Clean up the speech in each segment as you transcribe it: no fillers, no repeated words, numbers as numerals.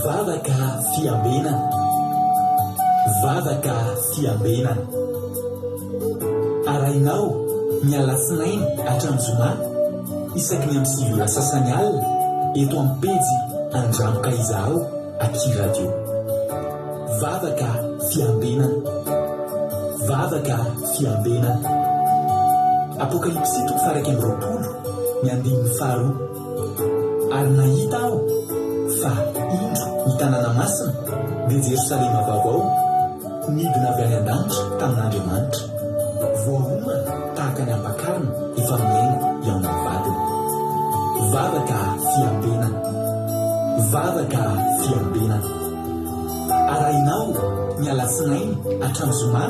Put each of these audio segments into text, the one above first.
Vavaka fiambenana, vavaka fiambenana. Arainao mialasinainy hatramin'ny zoma isaky ny amin'ny sivy sasany alina eto amin'ny pejy Andramoka izaho Aky Radio. Vavaka fiambenana, vavaka fiambenana. Apokalipsy 3:20 ary nahita aho fa indro ny tanàna masina dia Jerosalema vaovao midina avy any an-danitra tamin'Andriamanitra, voaomana tahaka ny ampakarina efa miaingo eo amin'ny vadiny. Vavaka fiambenana, vavaka fiambenana. Arainao ny alasinainy hatramin'ny zoma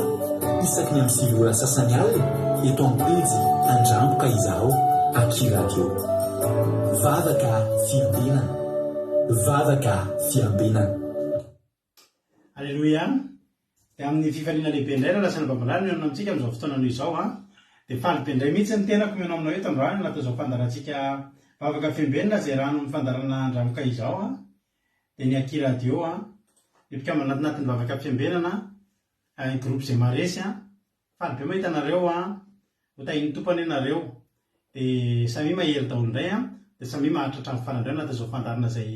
isaky ny amin'ny sivy ora sasany alina eto amin'ny pejy Andramoka izaho Aky Radio. Vavaka fiambenana, vavaka fiambenana. Alleluia. Dia amin'ny fifaliana lehibe indray na lasana babalany no amintsika amin'izao fotoana noho izao dia falibe indray mihitsy ny tenako meno aminao eto androany natao izao fandarantsika vavaka fiambenana izay rano amin'ny fandarana Andramoka izao dia ny Aky Radio ipika manatinatin'ny vavaka fiambenana groupe izay maresy falibe mahita anareo ho tahin'ny tompany ianareo dia samy mahery daholo indray dia samy mahatratra amin'ny farany indray natao izao fandarana izay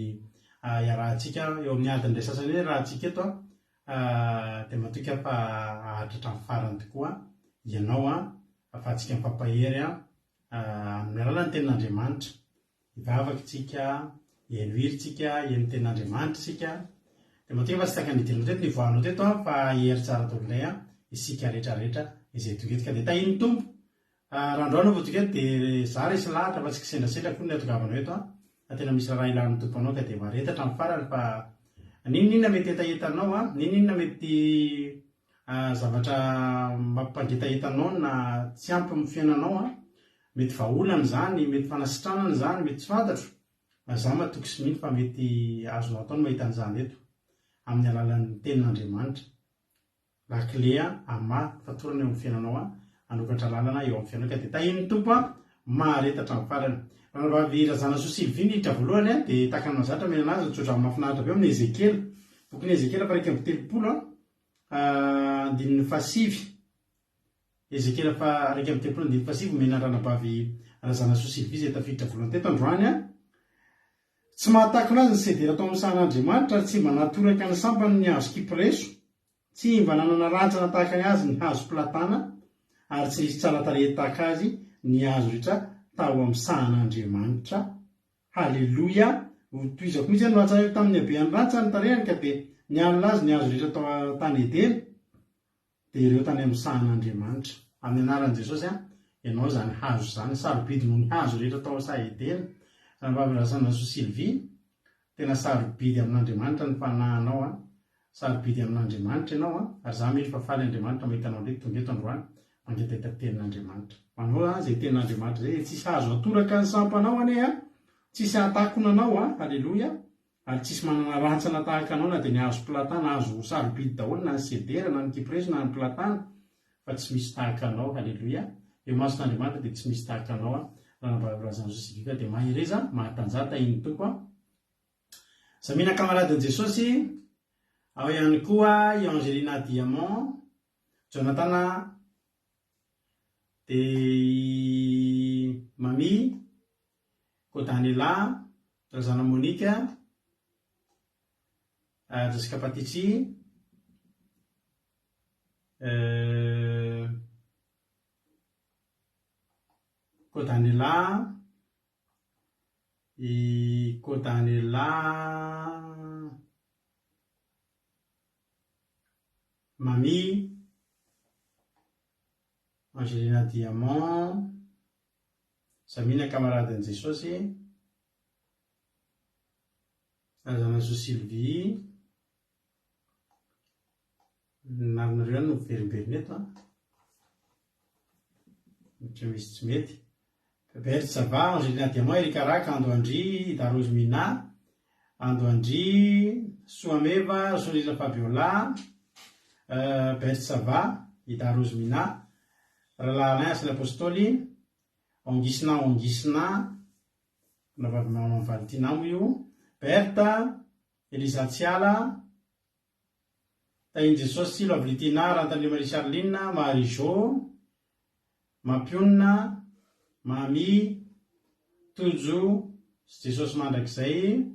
iarahantsika eo amin'ny adiny indray sasany hoe rahantsika eto dia matoka fa ahatratra amin'ny farany tokoa ianao afahantsika mifampahery amin'ny alalany tenin'Andriamanitra. Ivavaka tsika, hihaino hiritsika, hihaino tenin'Andriamanitra tsika. Dia matoka fa tsy taka nidirana teto, nivoahanao teto fa hery tsara daholo indray isika rehetrarehetra izay togetika dia tahiny tompo. Raha androany vao togeto dia za resy lahatra fa tsy kisendrasendra koa ny atogavanao eto tena misy raha ilan'ny tomponao ka dia maretatra amin'ny farany fa ninona mety etaetanao ninona mety zavatra mampandretaetanao na tsy ampy amin'ny fiainanao mety vahaolana zany, mety fanasitranana zany, mety tsy fantatro za matoky sy mino fa mety azonao atao no mahita an'izany eto amin'ny alalan'ny tenin'Andriamanitra. Lakile amaty fatorana eo amin'ny fiainanao anokatra lalana eo amin'ny fiainanao ka dia tahin'ny tompo maharetatra amin'ny farany. Rahavavy razana soa Sylvie niditra voalohany dia tahaka ny mahazatra mena anazy tsotra mahafinaritra be amin'ny Ezekela, bokin'ny Ezekela fa 1:30 andininy fahasivy. Ezekela fa 1:30 andininy fahasivy mena ranabavy razana soa Sylvie izay tafiditra voalohany teto androany tsy mahataka anazy ny sedera atao amin'ny sahan'Andriamanitra tsy mba natoraka ny sambany ny hazo kipreso, tsy mba nanana rantsana tahaka ny azy ny hazo platana ary tsy nisy tsara tarehy tahaka azy ny hazo rehetra tao amin'ny sahan'Andriamanitra. Halleluia. Toizako mihitsy no atsara tamin'ny habean'ny rantsa ny tarehany ka dia ny alina azy ny hazo rehetra tao tany Edena dia ireo tany amin'ny sahan'Andriamanitra. Amin'ny anaran'i Jesosy ianao zany hazo zany, sarobidy noho ny hazo rehetra tao saha Edena. Rahavavy razana soa Sylvie tena sarobidy amin'Andriamanitra ny fanahinao sarobidy amin'Andriamanitra ianao ary za mily fafaly Andriamanitra mahitanao ndraiky tonga eto androany mangetahita tenin'Andriamanitra. Manao izay tenin'Andriamanitra zay tsisy hazo atoraka ny sampanao tsisy atakona anao halleluia, ary tsisy manana rantsana tahaka anao na dia ny hazo platana, hazo sarobidy daholo na ny sedera na ny kipreso na ny platana fa tsy misy tahaka anao halleluia. Eo mason'Andriamanitra dia tsy misy tahaka anao raha razana soa Sylvie dia mahereza mahatanjata iny tompo Samina kamaradin'i Jesosy ao ihany koa i Angelina Diamant, Jonathan dia Mami Kodanela, razana Monika, Jessica Patici, Kodanela, Mami, Angelina Diamant, Samina kamaradin'i Jesosy, razana soa Sylvie, narinareo no verimberin'ny eto tsy misy tsy mety. Berty Sava, Angelina Diamant, Erika Raka, Ando Andry, Ida Rosemina, Ando Andry, Soameva, Solila Fabiola, Berty Sava, Ida Rosemina, Rahalahy Asy l'Apôstoly, Ongisina, Navavy Maman Valentina io, Berta, Elisa Tsiala, Tainy Jesosy Silo Avilitina, Rantandria Marie Charline, Marijo, Mampionina, Mami, Tojo, sy Jesosy mandrakizay,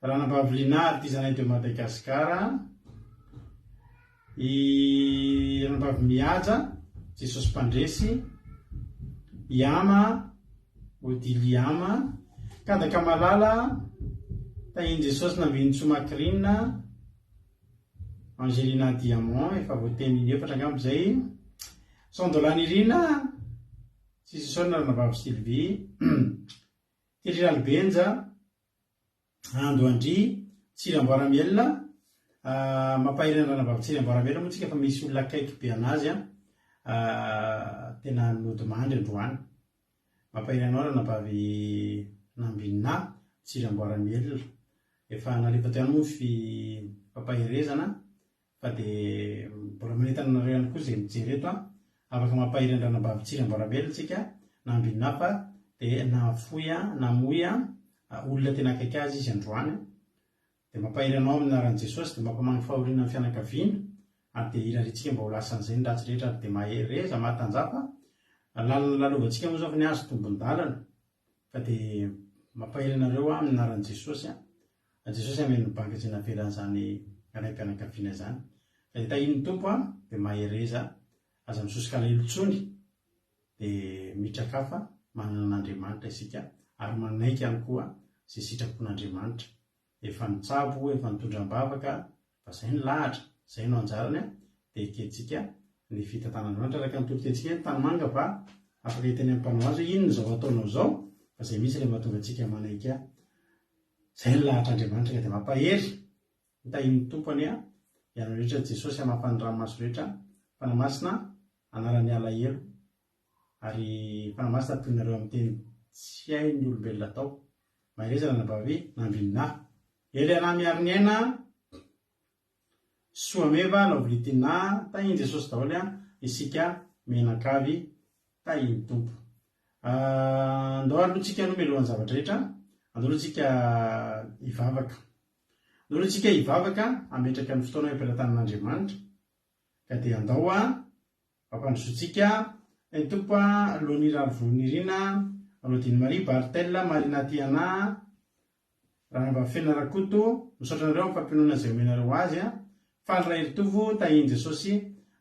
Ranambaviliana artizanay teo Madagasikara, i Ranambavy Mihaja, Jesosy Mpandresy, Iama, Odily Iama, Kadaka Malala, Tainy Jesosy Nambinitsomakrina, Angelina Diamant, efa voateny efatra angamba zay, Sondolany Irina, sy Sisona Ranambavy Sylvie, Tery Albenja, Ando Andry, Tsiramboaramielina, mampahirana Ranambavy Tsiramboaramielina moa tsika fa misy olona akaiky be anazy tena nody mandry androany. Mampahiranao Ranambavy Nambinina, Tsiramboaramielina, efa nalefa teo moa fi pampahirezana, fa dia mbola manentana nareo ihany koa izay mijery eto afaka mampahirana Ranambavy Tsiramboaramielina tsika Nambinina fa dia nafoy namoy olona tena akaiky azy izy androany, dia mampahiranao amin'ny anaran'i Jesosy, dia mampamagny fahoriana amin'ny fianakaviana, dia iraritsika mba ho lasan'izay ny ratsy rehetra, dia mahereza mahatanjaka lalana lalovantsika moa zao fa ny azo tombon-dalana, fa dia mampahiranareo amin'ny anaran'i Jesosy Jesosy ameny mibangy na velan'izany anay-mpianakaviana zany, fa dia tahin'ny tompo dia mahereza aza misosoka lelontsony, dia mitrakafa manana n'Andriamanitra isika, ary manaiky ihany koa izay sitrapon'Andriamanitra, efa nitsabo, efa nitondram-bavaka, fa izay ny lahatra, izay no anjarany dia ekentsika ny fitantan'Andriamanitra araka ny tolotentsika ny tanymanga fa afaka hiteny amin'ny mpanao azy inona zao ataonao zao, fa izay misy ilay mahatonga antsika manaiky izay ny lahatr'Andriamanitra dia mampahery tahin'ny tompony ianao rehetra Jesosy hamafan'ny ranomaso rehetra, fanamasina anarany alahelo, ary fanamasina toy nareo amin'ny teny tsy hain'ny olombelona atao, mahereza Ranambavy Nambinina. Eliana miaro ny aina, Soameva Lovilitina, tahin'i Jesosy daholo isika menankavy tahin'ny tompo. Andao alohantsika nomelohan'ny zavatra rehetra, andao alohantsika hivavaka. Andao alohantsika hivavaka hametraka ny fotoana am-pelatanan'Andriamanitra, ka dia andao ampandrosoantsika ny tompo Lonira Vonirina, Rodine Marie Bartella, Marina Tiana, Ranambavy Fenarakoto, misaotra nareo amin'ny fampinoana izay omenareo azy faly ray ritovo tahin'i Jesosy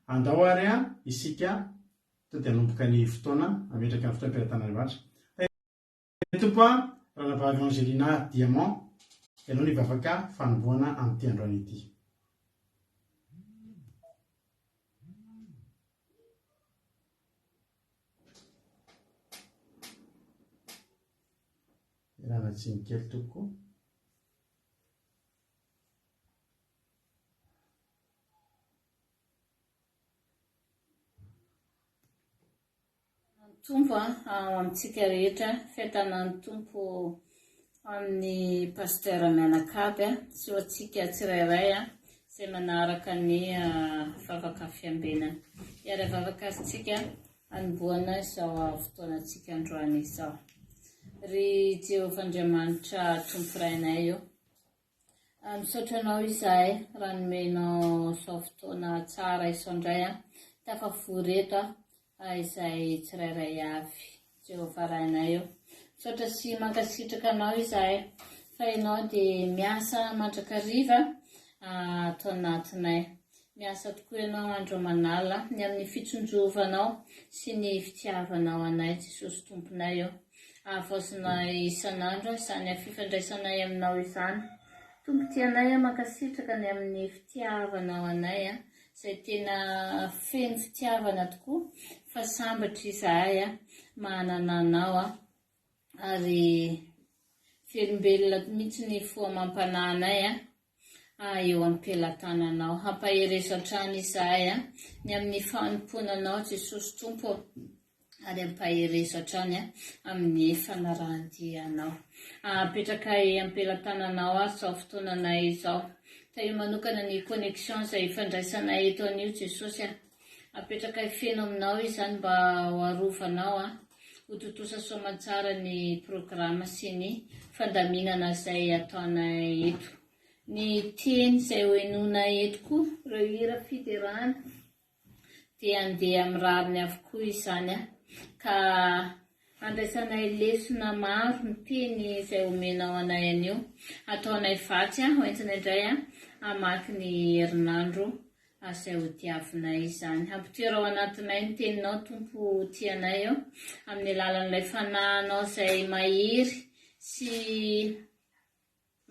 andao ary isika to dia hanomboka ny fotoana ametraka ny fotoana am-pelatan'Andriamanitra. Tompo Ranambavy Angelina Diamant, ianao ny vavaka fanomboana amin'ity androany ity. Irana tsiny kely tompoko. Tompo amintsika rehetra, fitanan'ny tompo amin'ny pasteur Menakaby, sy antsika tsirairay izay manaraka ny vavaka fiambenana. Iara vavaka azintsika anomboana izao fotoanantsika androany izao. Ry Jehovah Andriamanitra tompo rainay io, misaotra anao izahay raha nomenao izao fotoana tsara izao indray tafavory eto izay tsirairay avy. Jehovah rainay io, misaotra sy mankasitraka anao izahay fa ianao dia miasa mandrakariva atao anatinay. Miasa tokoa ianao andro manala ny amin'ny fitsonjovanao sy ny fitiavanao anay Jesosy tomponay io. Avaosinay isan'andro izany fifandraisanay aminao izany. Tompo tianay mankasitraka ny amin'ny fitiavanao anay izay tena feno fitiavana tokoa, fa sambatra izahay manana anao ary velombelona mihitsy ny foa mampananay eo am-pelatananao. Hampahereza hatrany izahay ny amin'ny fanomponanao Jesosy tompo, ary ampahereza hatrany amin'ny fanarahandianao. Apetraka am-pelatananao izao fotoananay izao. Taio manokana ny connexion izay ifandraisanay eto anio Jesosy. Apetraka feno aminao izany mba ho arovanao ho totosa soamantsara ny programa sy ny fandaminana izay ataona eto. Ny teny izay hoenona eto koa ireo hira fiterahana dia andeha amin'ny rariny avokoa izany ka andraisanay lesona maro ny teny izay omenao anay anio, ataonay vatsy hoentina indray hamaky ny herinandro izay ho tiavinay izany. Ampitoerao anatinay ny teninao Tompo tianay eo amin'ny alalan'ilay fanahinao izay mahery sy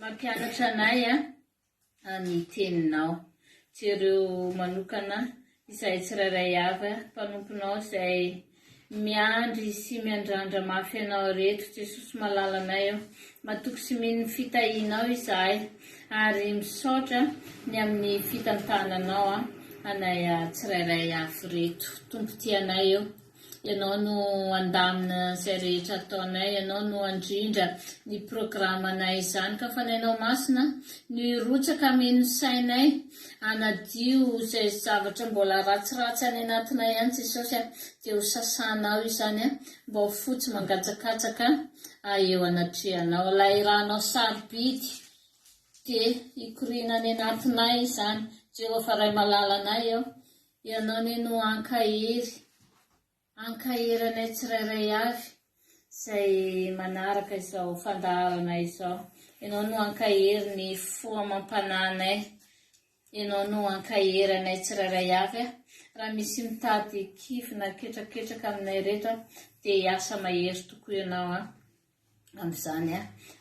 mampianatra anay ny teninao. Jereo manokana izay tsirairay avy mpanomponao izay miandry sy miandrandra mafy anao reto, Jesosy malalanay eo, matoky sy mino fitahinao izahay ary misaotra ny amin'ny fitantananao anay tsirairay avy reto. Tompo tianay eo, ianao no andamina izay rehetra ataonay, ianao no andrindra ny programanay izany, ka fanainao masina ny rotsaka mino sainay anadio izay zavatra mbola ratsiratsy any anatinay ihany Jesosy dia ho sasanao izany mba ho fotsy mangatsakatsaka eo anatrehanao. Ilay ranao sarobidy dia hikoriana any anatinay izany. Jehovah Ray malalanay eo, ianao ny no ankahiranay tsirairay avy izay manaraka izao fandaharana izao. Ianao no ankahiry ny foamampananay, ianao no ankahiranay tsirairay avy. Raha misy mitady kivina ketraketraka aminay rehetra dia hiasa mahery tokoa ianao amin'izany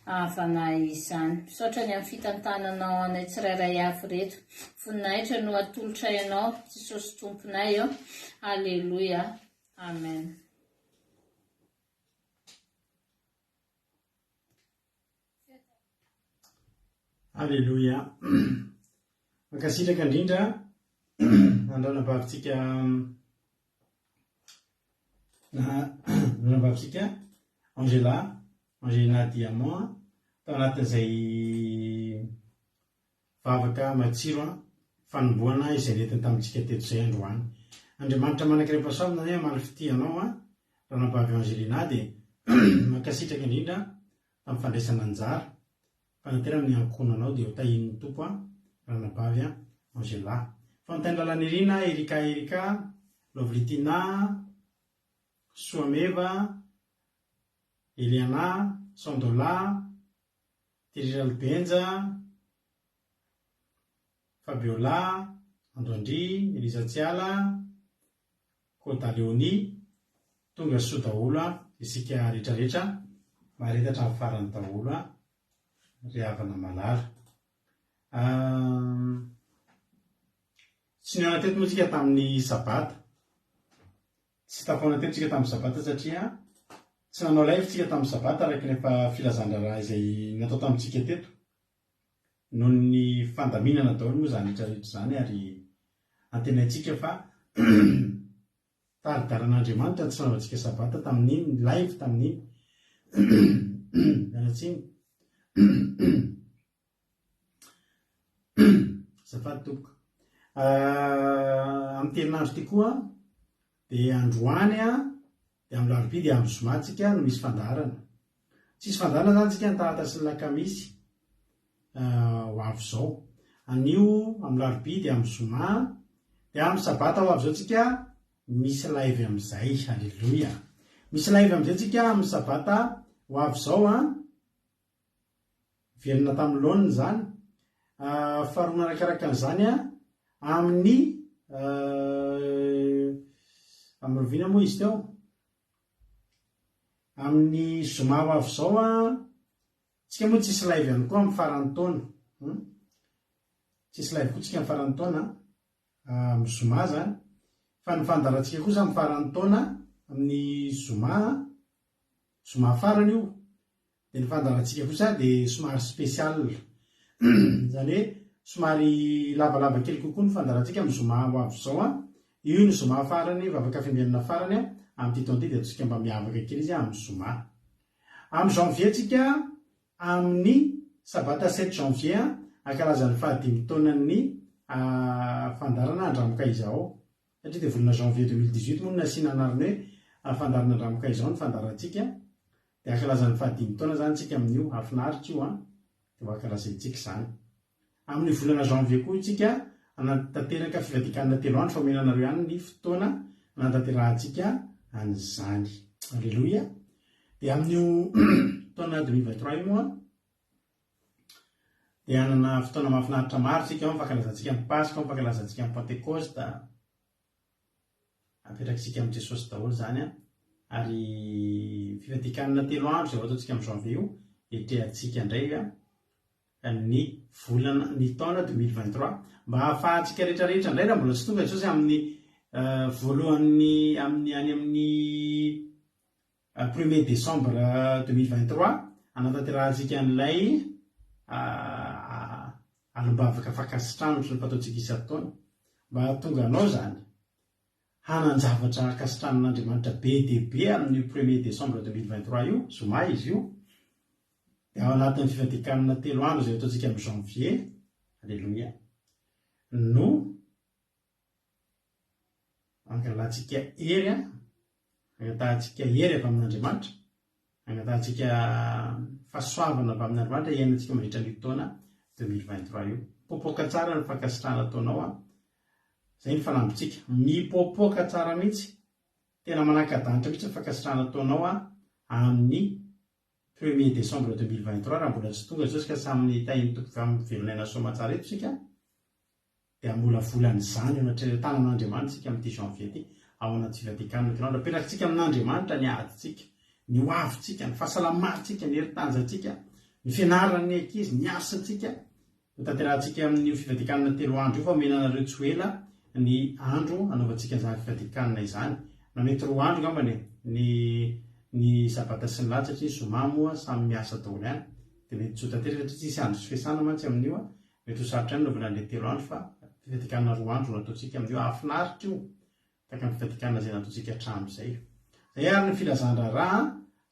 avanay izany. Misaotra ny amin'ny fitantananao anay tsirairay avy reto. Voninahitra no atolotra ianao Jesosy Tomponay eo. Alleluia. Amen. Alleluia. Mankasitraka indrindra andranam-bavitsika Angelina Diamant tao anatin'izay vavaka matsiro fanomboana izay netiny tamintsika teto izay androany. Andriamanitra manankirepasoavina ny amaly fitianao ranambavy Angelina dia mankasitraka indrindra tamin'ny fandraisana anjara fanatera amin'ny ankonanao dia ho tahin'ny tompo ranambavy Angela. Fantaindralany Irina, Erika, Lovlitina, Soameva, Eliana, Sandola, Tirira Albenja, Fabiola, Androandry, Elisa Tsiala, Kota Leoni, tonga soa daholo isika rehetrarehetra maharetatra amin'ny farany daholo ry havana malala. Tsy niana teto moa tsika tamin'ny sabata, tsy tafoana teto tsika tamin'ny sabata satria tsy nanao live tsika tamin'ny sabata araka rehefa filazandraraha izay natao tamintsika teto noho ny fandaminana daholo moa zany rehetrarehetra izany ary antenaitsika fa taridaran'Andriamanitra tsy fanaovantsika sabata tamin'iny live tamin'iny mianatsiny zafady tokoka. Amin'ny herinandro ty koa dia androany dia amin'ny larobia dia amin'ny zomatsika no misy fandarana. Tsisy fandarana zany tsika nitahata sy ny lakamisy ho avy zao. Anio amin'ny larobia dia amin'ny zoma dia amin'ny sabata ho avy zao tsika misy live amin'izay. Halleluia. Misy live amin'izay tsika amin'ny sabata ho avy zao verina tamin'ny laoniny zany. Faharoa arakaraka an'izany amin'ny rovina moa izy teo amin'ny zoma ho avy zao tsika moa tsisy live ihany koa amin'ny faran'ny taona. Tsisy live koa tsika amin'ny faran'ny taona amin'ny zoma zany fa ny fandarantsika kosa amin'ny faran'ny taona amin'ny zoma farany io dia ny fandarantsika kosa dia somary spesial zany hoe somary lavalava kely kokoa ny fandarantsika amin'ny zoma ho avy zao io ny zoma farany vavaka fiambenana farany amin'ny titonty dia tsika mba miavaka kely izy amin'ny zoma. Amin'ny janvier tsika amin'ny sabata 7 janvier ankalazan'ny fahadimy taonan'ny fandarana andramoka izao satria dia volana janvier 2018 moa no nasiana anarany hoe fandarana andramokay izao ny fandarantsika dia ankalazan'ny fahadimy taona zany tsika amin'io afinaritra io dia ankalazantsika izany amin'ny volana janvier koa tsika anatanteraka fivadikanana 3 andro fa menanareo ihany ny fotoana anatanterahantsika an'izany. Alleloia. Dia amin'io taona 2023 io moa dia anana fotoana mahafinaritra maro tsika ao mifankalazantsika amin'ny Pasika, mifankalazantsika amin'ny Pentecoste, apetrakantsika amin'ny Jesosy daholo zany ary fivadikanana 3 andro izay ataontsika amin'ny janvier io etrehantsika indray ny volana ny taona 2023 mba hahafahantsika rehetrarehetra indray raha mbola tsy tonga sao amin'ny voalohany amin'ny 1er décembre 2023 anatanterantsika an'ilay alombavaka fakasitrano ny fataontsika isan-taona mba tonga anao zany hananjavatra kasitranon'Andriamanitra be dia be amin'ny 1er décembre 2023 io zoma izy io dia ao anatin'ny fivadikanana 3 andro izay ataontsika amin'ny janvier. Alleloia. No angalantsika ery angatahantsika ery avy amin'Andriamanitra, angatahantsika fahasoavana avy amin'Andriamanitra iainantsika mandritra ny taona 2023 io. Popoka tsara ny fankasitrahana ataonao zay ny fanambitsika mipopoka tsara mihitsy, tena manaka-danitra mihitsy ny fankasitrahana ataonao amin'ny 1er décembre 2023 raha mbola tsy tonga zao sika samy tahiny toko amin'ny velonaina soamatsara eto sika dia mbola volan'izany tanan'Andriamanitra sika amin'ity janvier ity ao anaty fivadikanana 3 andro apetrakantsika amin'Andriamanitra ny adintsika, ny hoavintsika, ny fahasalamantsika, ny heritanjantsika, ny fianarany ankizy, ny asantsika tanterahantsika amin'ny fivadikanana 3 andro io fa menanareo tsy ela ny andro anaovantsika izany fivadikanana izany na mety 3 andro ngambany ny sabata sy ny lahady satria zoma moa samy miasa daholo ihany dia mety tsy ho tanteraka satria tsisy andro sy fiasana mantsy amin'io mety ho sarotra ihany naovana an'ilay 3 andro fa fivadikanana 2 andro nataontsika amin'io afinaritra io taka ny fivadikanana izay nataontsika hatramin'izay. Zay ary ny filazan-draharaha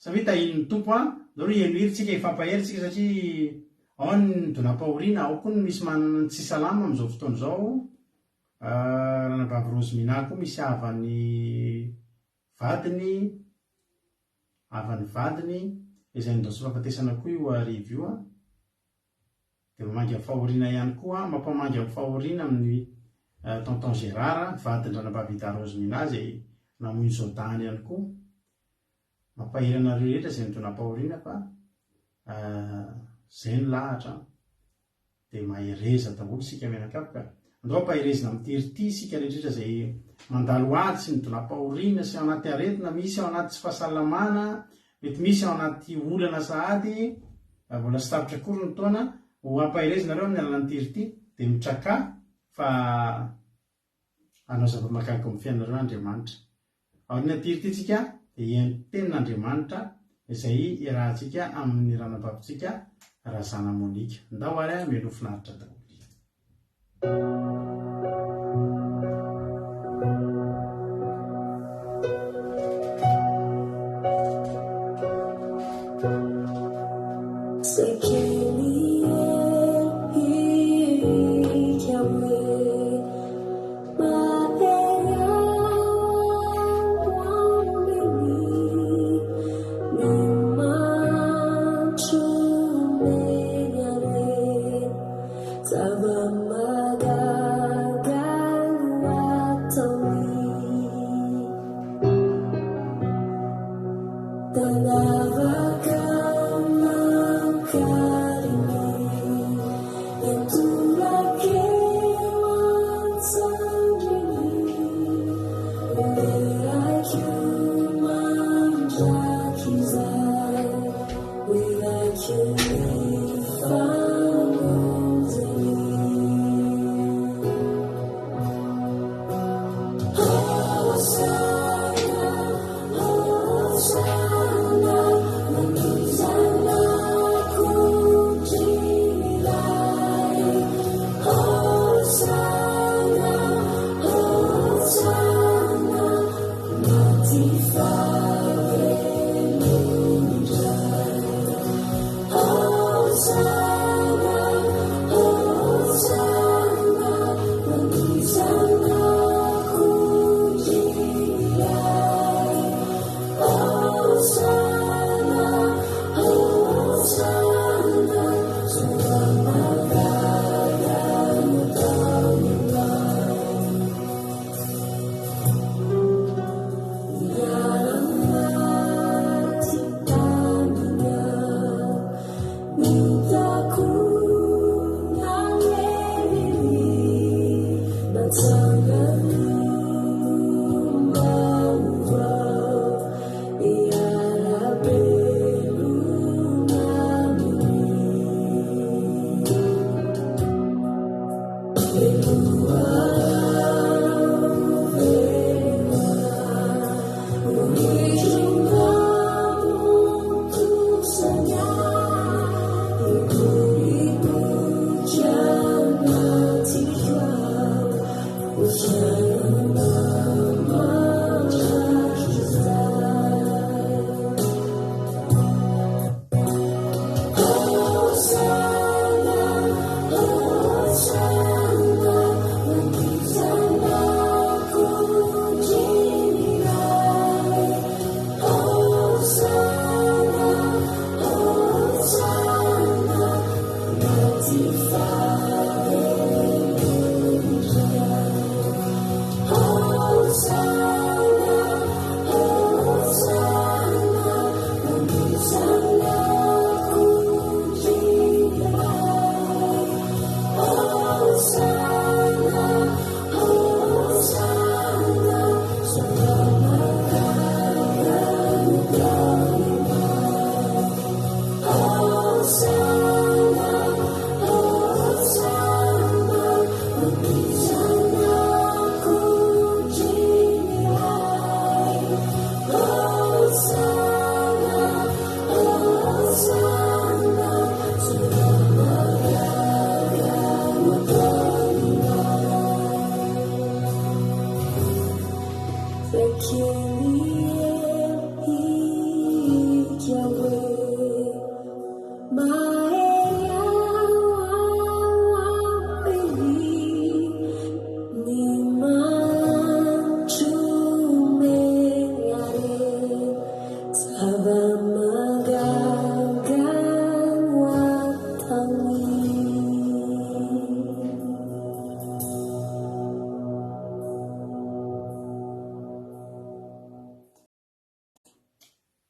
samia tahin'ny tompo zao ry enohirintsika ifampaheritsika satria ao ny donam-pahoriana ao koa ny misy manana ny tsy salama amin'izao fotoana izao. Ranabavy Rozimina koa misy havany vadiny izay nydao fahafatesana koa io arivo io dia mamangy amin'ny fahoriana ihany koa mampamangy amin'ny fahoriana amin'ny tonton Gérard vadiny ranabavy Ida Rozimina izay namoy zao tany ihany koa mampaheranareo rehetra izay nydonam-pahoriana fa zay ny lahatra dia mahereza daholo sika mianakapoka andao mpaherezina amin'ny terity sika rehetrarehetra izay mandalo ady sy ny donam-pahoriana sy ao anaty aretina, misy ao anaty tsy fahasalamana, mety misy ao anaty olana sahady mbola sy tapitra akory ny taona ho ampaherezanareo amin'ny alalan'ny terity dia mitraka fa anao zava-mahagaga amin'ny fiainareo Andriamanitra. Ao ny terity tsika dia hihain'ny tenin'Andriamanitra izay iarahantsika amin'ny ranabavitsika Razana Monika. Ndao ary meno finaritra daholo. Sabamaga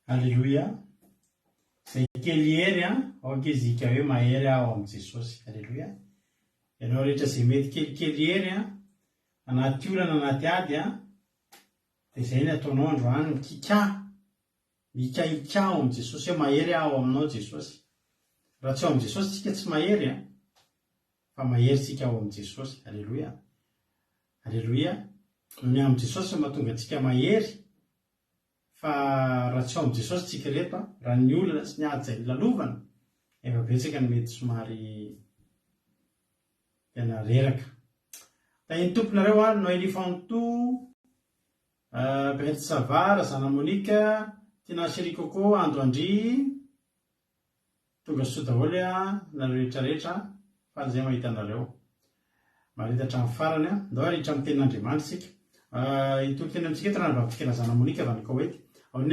Alleluia. Zay kely hery aokizika hoe mahery aho amin'i Jesosy. Alleluia. Ianao rehetra izay mety kelikely hery anaty olana anaty ady dia izay ny ataonao androany mikaika ao amin'i Jesosy hoe mahery aho aminao Jesosy. Raha tsy ao amin'i Jesosy tsika tsy mahery fa mahery tsika ao amin'i Jesosy. Alleluia. Alleluia. Ny amin'i Jesosy mahatonga antsika mahery. Fa raha tsy ao amin'i Jesosy tsika reto raha ny olana sy ny ady izay lalovana efa betsaka ny mety somary tena reraka. Tahiny tomponareo no elifanto Bety Savara, Zana Monika, Tina Sirikoko, Andro Andry, tonga soa daholo nareo rehetrarehetra fa izay mahita anareo. Marita hatramin'ny farany andao aritra amin'ny tenin'Andriamanitra isika. Itony teny amintsika eto raha nivavika Zana Monika vanika oety. Ao ny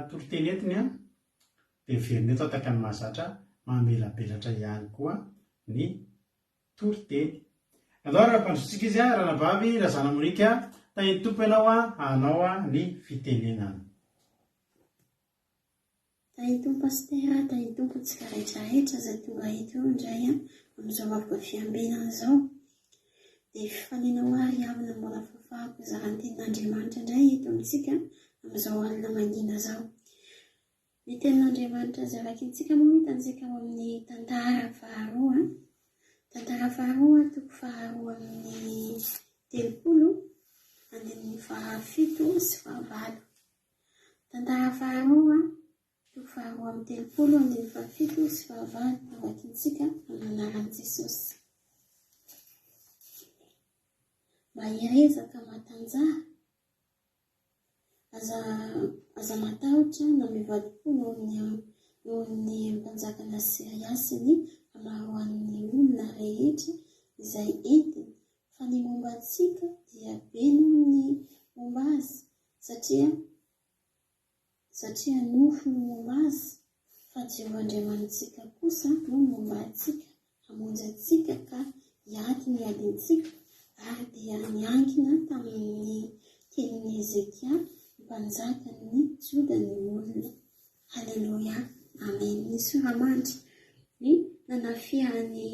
toro-teny entiny dia verina eto ataka ny mahazatra mamelabelatra ihany koa ny toro-teny. Andao raha mpandrosotsika izy raha navavy raha Zana Monika tahiny tompo ianao hanao ny fitenenana. Tahiny tompo pastera, tahiny tompo tsika rehetrarehetra izay tonga eto indray amin'izao vakoka fiambinana izao. Dia fifaninao ary avina mbola fafahako izara ny tenin'Andriamanitra indray eto amintsika amin'izao alina mangina izao. Ny tenin'Andriamanitra izay vakintsika moa hitantsika ao amin'ny tantara faharoa. Tantara faharoa toko faharoa amin'ny 30 andininy fahafito sy fahavalo. Tantara faharoa toko faharoa amin'ny 30 andininy fahafito sy fahavalo vakintsika amin'ny anaran'i Jesosy. Mahirezaka matanjaha aza matahotra na mivadi-po noho ny mpanjakana Siriasy hamaroan'ny olona rehetra izay entiny, fa ny momba antsika dia be noho ny momba azy satria nofo no momba azy, fa Jehovan-Andriamanitsika kosa no momba antsika hamonjy antsika ka hiady ny adintsika. Ary dia niankina tamin'ny tenin'i Ezekia mpanjaka ny Joda ny olona. Halleluia. Amen. Ny soramandry ny nanafihan'ny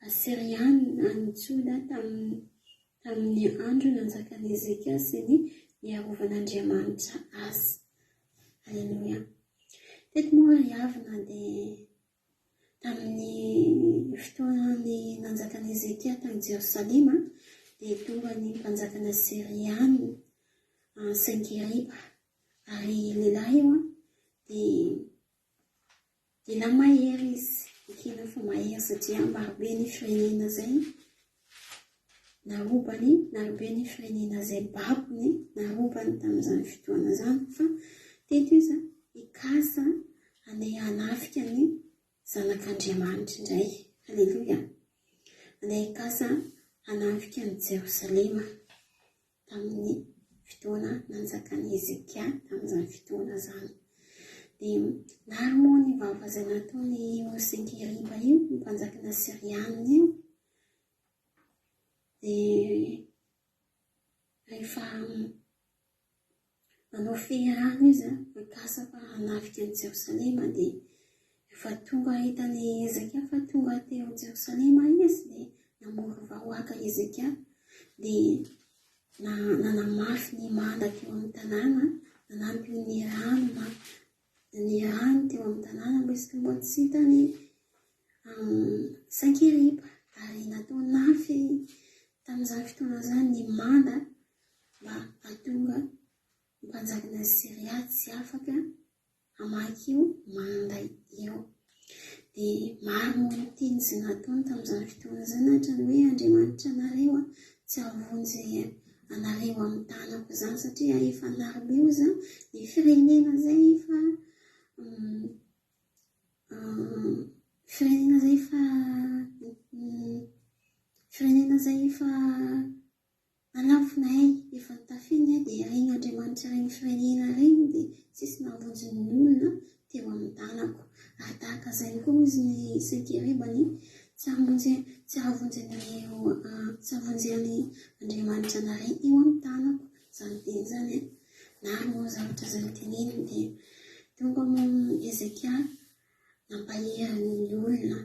Asiriana ny Joda tamin'ny andro nanjakan'i Ezekia sy ny niarovan'Andriamanitra azy. Halleluia. Teto moa riavina dia tamin'ny fotoanany nanjakan'i Ezekia tany Jerosalema dia tonga ny mpanjakana Siriana Senkeriba ary lehilahy io dia na mahery izy mikina fa mahery satria marobe ny firenena zay narobany, narobe ny firenena zay babony narobany tamin'izany fotoana zany, fa teto izy ikasa andeha hanafika ny zanak'Andriamanitra indray. Halleluia. Andeha ikasa hanafika ny Jerosalema tamin'ny fotoana nanjakan'i Ezekia tamin'izany fotoana zany. dia nary moa ny vava izay nataony Senkeriba io mpanjakana Sirianina io dia rehefa manao feirany izy mikasa fa hanafika ny Jerosalema dia rehefa tonga hitany Ezekia fa tonga teo Jerosalema izy dia namory vahoaka Ezekia dia nanamafy ny manda teo amin'ny tanàna, nanampy ny rano teo amin'ny tanàna mba izy mba tsy hitany Senkeriba, ary natao nafy tamin'izany fotoana izany ny manda mba hahatonga mpanjakana Siria tsy afaka hamaky io manda io. Dia maro ny teny izay nataony tamin'izany fotoana izany hatrany hoe Andriamanitra anareo tsy havonjy anareo amin'ny tanako izany satria efa narobe ozy ny firenena zay efa nalafinay efa tafinay dia regny Andriamanitra regny firenena regny dia tsisy nahavonjy ny olona teo amin'ny tanako. Ary tahaka izay koa izy ny Senkeribany tsy hahavonjy any Andriamanitra anareo eo amin'ny tanako. Izany teny izany na moa zavatra izay teneniny dia tonga moa Ezekia nampahery ny olona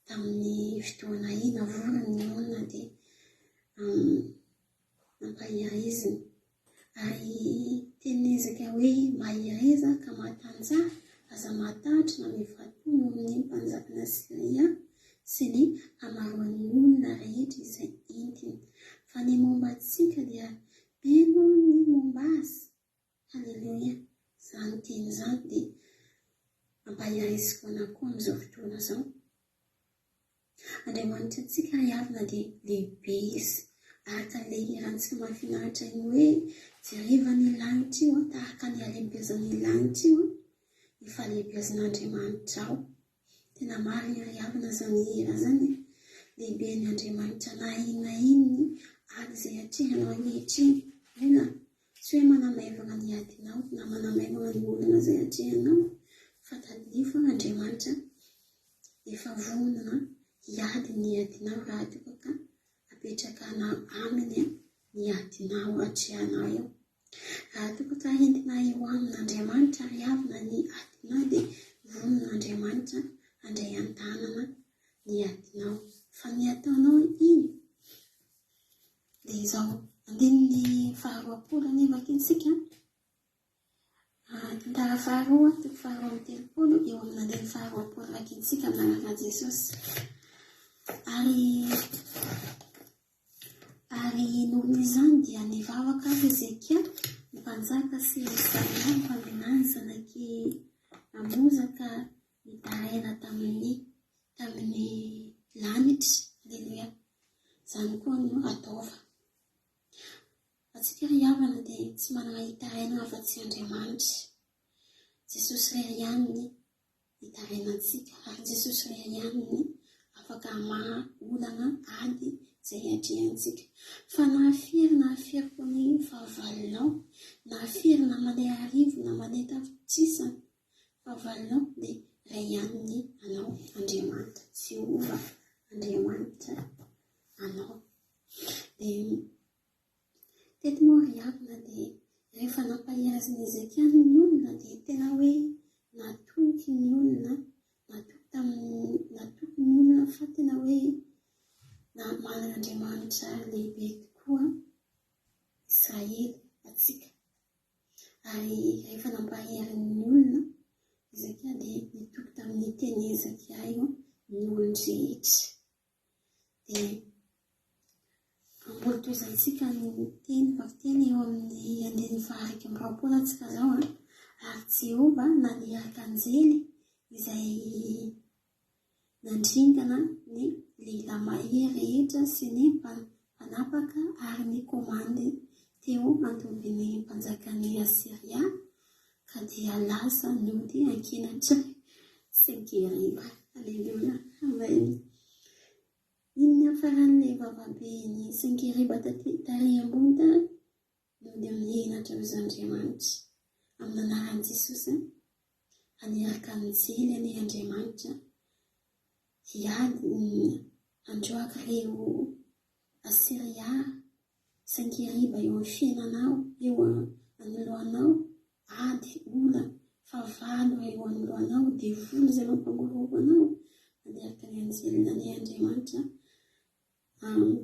tamin'ny fotoana iny, navory ny olona dia nampahery izy. Ary teny Ezekia hoe mahery izy ka matanjaka aza matahatra na mivatony amin'ny mpanjakana Siria sy ny hamaroan'ny olona rehetra izay entiny. Fa ny momba antsika dia beno ny momba azy. Halleluia. Izany teny izany dia mampahery izy foana koa amin'izao fotoana izao. Andriamanitra antsika riavina dia lehibe izy. Araka ilay irantsika mahafinaritra iny hoe jeriva ny lanitra io tahaka ny halehibiazan'ny lanitra io ny fahalehibiazan'Andriamanitra ao. Tena marina riavina izany hira zany. Lehibe ny Andriamanitra na inona inony ady izay hatrehanao ankehitriny. Ena tsy hoe manamaivana ny adinao na manamaivana ny olona izay hatrehanao, fa tadiny fa Andriamanitra efa vonona hiady ny adinao raha toa ka apetraka aminy ny adinao hatrehanao eo. Raha toa ka entina eo amin'Andriamanitra riavina ny adinao dia vonin'Andriamanitra handray an-tanana ny adinao. Fa ny ataonao iny dia izao andininy faharoapolo nefa kintsika tantara faharoa toko faharoa amin'ny telopolo eo amin'ny andininy faharoapolo vakintsika manaraka Jesosy. Ary noho izany dia nivavaka Ezekia ny mpanjaka sy Isaia mpandinany zanaky Amozaka nitaraina tamin'ny lanitra. Halleluia. Izany koa no ataova. Atsika riavana dia tsy manana hitaraina afa-tsy Andriamanitra. Jesosy irery ihany ny hitaraina antsika, ary Jesosy irery ihany ny afaka olana ady izay hatrehantsika. Fa nafiry koa ny fahavalonao, nafiry na mandeha arivo na mandeha tafitrisa fahavalonao dia iray ihany ny anao Andriamanitra, tsy ova Andriamanitra anao. Dia teto moa riavina dia rehefa nampahery azy ny Ezekia ny olona dia tena hoe natoky ny olona, natoky ny olona fa tena hoe manana Andriamanitra lehibe tokoa Israely atsika. Ary rehefa nampahery ny olona Ezekia dia nitoky tamin'ny teny Ezekia io ny olon-drehetra. Dia mbola toizantsika ny teny vakiteny eo amin'ny andininy faharaiky amby roapolo atsika zao ary Jehova naniraka anjely izay nandringana ny lehilahy mahery rehetra sy ny mpanapaka ary ny komandy teo antobin'ny mpanjakany Asiria ka dia lasa nody ankinatra Senkeriba. Halleluia. Amen. Inona faran'ilay vavabe ny Senkeriba tary ambony nody amin'ny henatra ozy Andriamanitra amin'ny anaran'i Jesosy. aneraka anjely any Andriamanitra hiady androaka ireo Asiria Sankiriba eo amin'ny fiainanao, eo anoloanao, ady ola favalo eo anoloanao, dia vola izay mampangoroanao, aneraka ny anjelina ny Andriamanitra,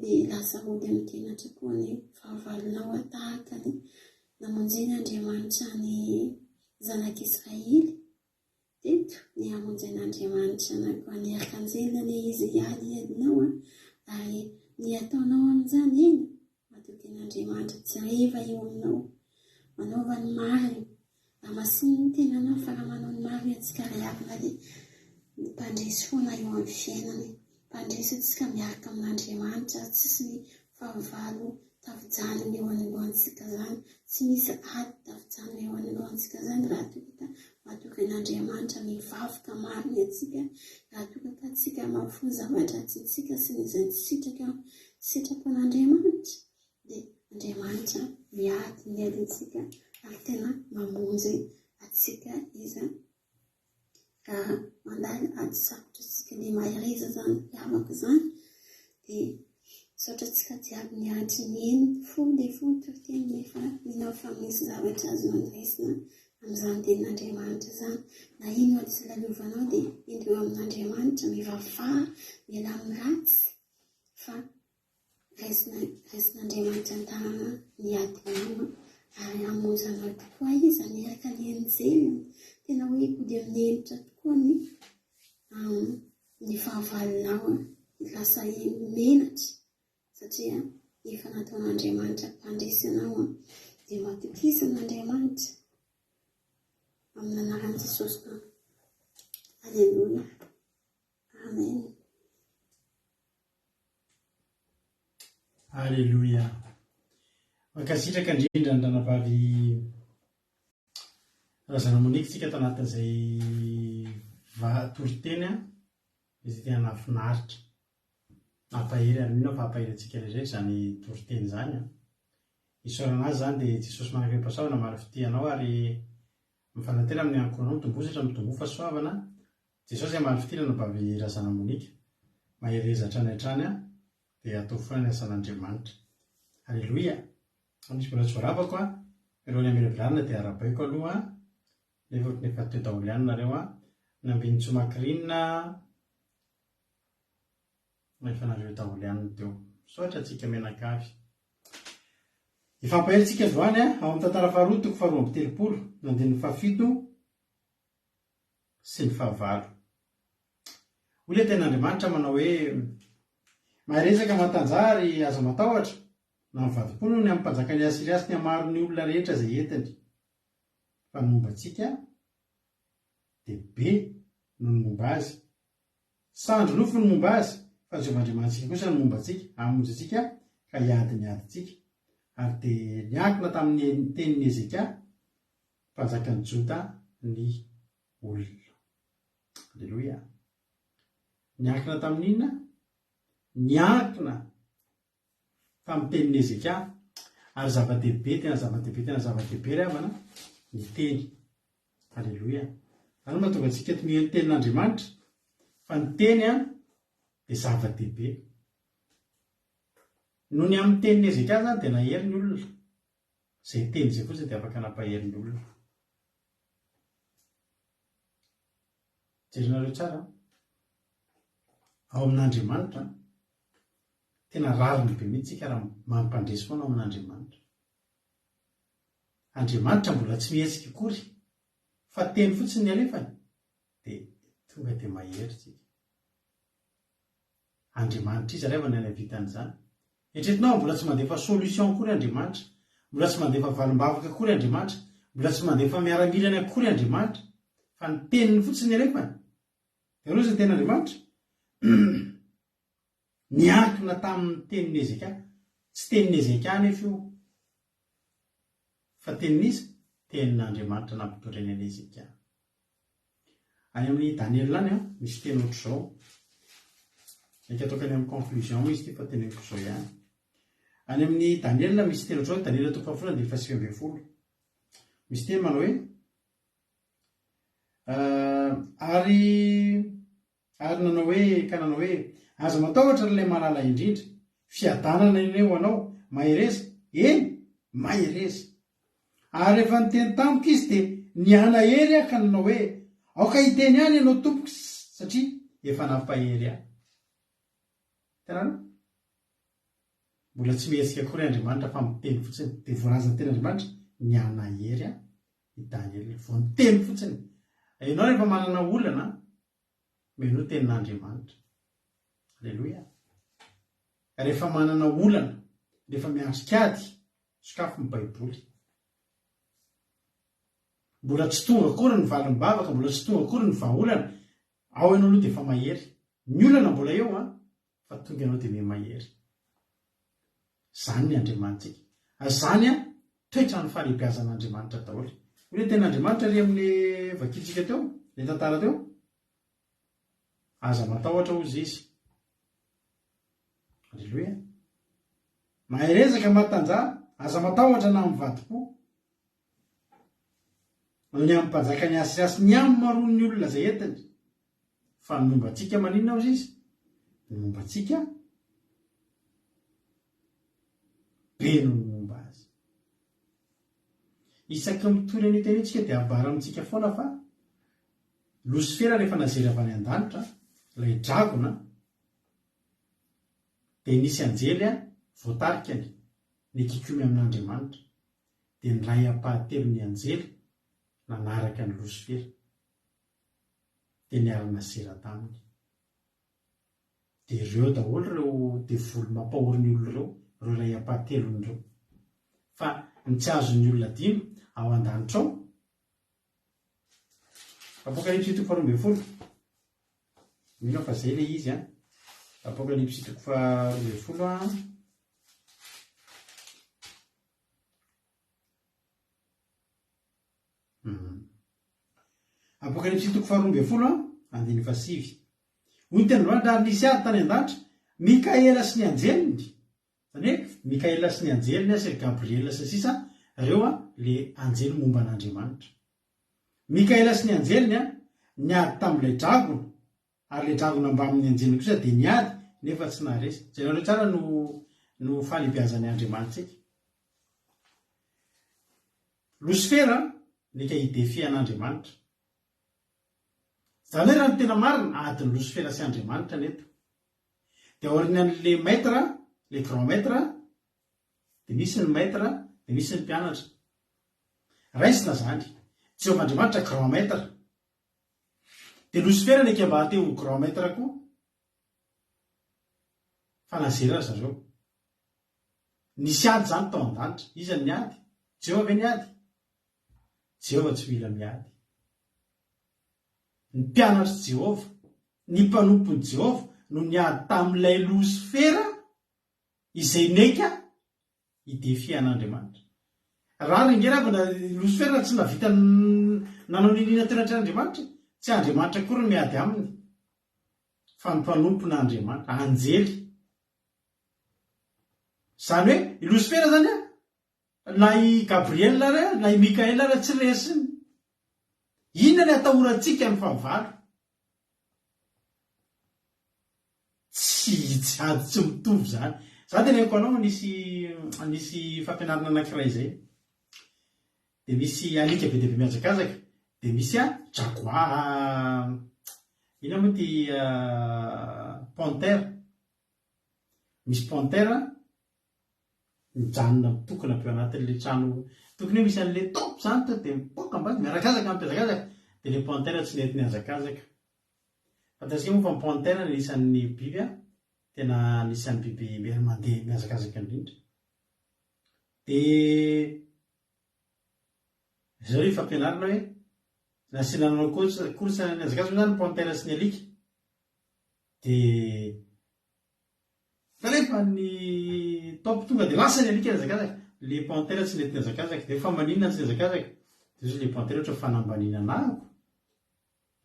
dia lasa ody amin'ny tenatra koa ny fahavalonao tahaka ny namonjeny Andriamanitra ny zanak'Israely. Teto ny hamonjen'Andriamanitra nako aneraka anjelina ny izy hiadinao, ary ny ataonao amin'izany eny Andriamanitra tsy reva eo aminao, manaova ny marina, amasin'ny ny tenanao fa raha manao ny marina antsika riakina dia mpandresy foana eo amin'ny fiainany, mpandresy antsika miaraka amin'Andriamanitra, tsisy ny fahavalo tafijanona eo anoloantsika zany, tsy misy ady tafijanona eo anoloantsika zany raha toka matoka n'Andriamanitra mivavaka marina antsika, raha toka ka tsika mahafoy zavatra tiantsika sy izay sitrako n'Andriamanitra, dia Andriamanitra miady ny adintsika ary tena mamonjy atsika izy raha mandalo ady sarotra atsika dia mahireza zany piavaka zany, dia saotra atsika jiaby miady ny eny fony dia fony toriteny nefa minao fa misy zavatra azo andresina amin'izany tenin'Andriamanitra zany, na ino ady sy laliovanao dia indreo amin'Andriamanitra mivavaha miala amin'ny ratsy fa raisin'Andriamanitra an-tanana ny adinao ary hamonjanao tokoa izy aneraka ny anjeliny, tena hoe ody amin'ny enitra tokoa ny fahavalonao lasa menatra satria efa nataon'Andriamanitra mpandresy anao dia matokizan'Andriamanitra amin'ny anaran'i Jesosy. Alleluia. Amen. Alleluia. Mankasitraka indrindra ny ranavavy razana Monique tsika tanatin'izay toriteny izay tena nahafinaritra, nampahery ary mino fa hampahery antsika rehetra zany toriteny zany. Isaorana azy zany dia Jesosy manakam-pahasoavana maro fitianao ary mifanantena amin'ny ankoranao mitombosatra mitombo fahasoavana. Jesosy maro fitiana ranavavy razana Monique, mahereza hatrany hatrany dia atao foana ny asan'Andriamanitra. Alleluia. Misy mbola tsy voaravako ireo ny amelabelarina dia arabaiko aloha nefa nefa teo daholo ihany nareo nambiny tsomakirinina nefa nareo daholo ihany teo, soatra atsika menakavy. Ifampahery-tsika androany ao amin'ny tantara faharoa toko faharoa amby telopolo nandininy fahafito sy ny fahavalo. Olona ten'Andriamanitra manao hoe maharesaka matanjary aza matahotra na mivadimpono ny amin'ny mpanjaka ny Asiria sy ny amaro ny olona rehetra izay entiny, fa ny momba antsika dia be no ny momba azy, sandro nofo ny momba azy, fa ny Andriamanitsika kosa ny momba antsika, hamonjy antsika ka hiady ny adintsika. Ary dia niankina tamin'ny tenin'ny Ezekia mpanjakan'ny Joda ny olona. Alleluia. Niankina tamin'inona? Niankina tamin'ny tenin'ny Ezekia, ary zava-dehibe tena zava-dehibe tena zava-dehibe ravana ny teny. Alleluia. Ary mahatonga antsika to miheno tenin'Andriamanitra fa ny teny dia zava-dehibe. Noho ny amin'ny tenin'ny Ezekia zany dia nahery ny olona, izay teny izay fotsiny dia afaka nampahery ny olona. Jerinareo tsara ao amin'Andriamanitra tena rariny be mihitsy tsika raha mampandresy foana ao amin'Andriamanitra. Andriamanitra mbola tsy mihetsika akory fa teny fotsiny ny alefany dia tonga dia mahery tsika. Andriamanitra izy revana ny havitan'izany. Etretinao mbola tsy mandefa solution akory Andriamanitra, mbola tsy mandefa valim-bavaka akory Andriamanitra, mbola tsy mandefa miaramilana akory Andriamanitra, fa ny teniny fotsiny ny alefany. Dia roa izay ten'Andriamanitra niankina tamin'ny tenin'ny Ezekia, tsy tenin'ny Ezekia nefa io fa tenin'izy tenin'Andriamanitra nampitondra ny Ezekia. Any amin'ny Daniel any misy teny ohatr'izao, eka tokany amin'ny conclusion izy ty fa teneniko izao ihany. Any amin'ny Daniel misy teny ohatr'izao, Daniel toko fahafolony dia 1:20. Misy teny manao hoe ary nanao hoe aza matahotra rlay malala indrindra fiadanana ineo anao mahereza eny mahereza ary rehefa niteny tampoka izy de nianahery ka nanao hoe aoka hiteny any ianao tompoka satria efa nampahery ahy tanano mbola tsy mihetsika kory Andriamanitra fa miteny fotsiny de voarazany teny Andriamanitra nianahery ahy hitany vo niteny fotsiny ianao rehefa manana olana meno tenin'Andriamanitra alleloia rehefa manana olana rehefa miasikady sokafo ny baiboly mbola tsy tonga akory ny valim-bavaka mbola tsy tonga akory ny vahaolana ao ianao aloha de efa mahery ny olana mbola eo fa tonga ianao de me mahery zany ny Andriamanitra zany toetra ny fahalebiazan'Andriamanitra daholo hoe ten'Andriamanitra ry amin'ny vakitsika teo le tantara teo aza matahotra ozy izy alleloia maherezaka matanja aza matahotra na mivadi-po ny am'mpanjaka ny asiasy ny amin'ny maroa ny olona zay entiny fa ny momba antsika maninona ozy izy ny momba antsika be no ny momba azy isaky mitory any tenitsika de abara amintsika foana fa Losifera rehefa nazery avy any an-danitra ilay dragona de nisy anjely voatarikany nikikumy amin'Andriamanitra de ny ray ampahatelo ny anjely nanaraka ny Losifera de niara-nasera taminy de ireo daholo reo de volo mampahoriny olona reo ray ampahatelon'ireo fa ny tsy azon'ny olona dimy ao an-danitra ao Apocalypse 1:12 mino fa zay le izy Apocalypse 1:12 Apocalypse 1:12 andiny fa 7 hoy teny Andriamanitra ary nisy ady tany an-danitra Mikaela sy ny anjeliny zany hoe Mikaela sy ny anjeliny sy Gabriela sy sisa reo le anjely momba an'Andriamanitra Mikaela sy ny anjeliny niady tamin'ilay dragona ary le dragona mba amin'ny anjeliny kosa de niady nefa tsy naharesy zay nareo tsara no fahalebiazan'ny Andriamanitra Losifera nika hidefia an'Andriamanitra zany hoe raha ny tena marina adiny Losifera sy Andriamanitra neto de aorian'le maître le grand maître de misy ny maître de misy ny mpianatra raisina zany Jehovahandriamanitra grand maître de Losifera nika mba hateo grand maître koa fa nazera zareo nisy ady zany tao an-danitra iza ny ady Jehova ve ny ady Jehova tsy mila miady ny mpianatra Jehova ny mpanompony Jehova no niady tamin'ilay Losifera izay neka hidefia an'Andriamanitra raha ringeravana Losifera tsy navita nanao ninina tenatra Andriamanitra tsy Andriamanitra kory miady aminy fa ny mpanompona Andriamanitra anjely zany hoe i Losifera zany na i Gabriela na i Mikaela tsy resiny inona ny atahorantsika ny fahavalo tsy ady tsy mitovy zany za tena haiko anao nisy fampianarana anankiray zay de misy alika be deabe miazakazaka de misy jaguar ina moa ty panthère misy panthère mijanona mitokona be anatin'le trano tokony hoe misy an'le top zany to de mipoka ambany miarakazaka mampiazakazaka de le panthère tsy nety niazakazaka fantatsika moa fa ny panthère nisan'ny biby tena nisan'ny biby mery mandeha miazakazaka indrindra de zao hoe fampianarana hoe nasinanao korsa niazakazaka zany panthère sy ny alika de rehefa ny top tonga de lasa ny alika niazakazaka le panthère tsy nety niazakazaka de fa maninona tsy niazakazaka de zao le panthère ohatra fanambanina anahako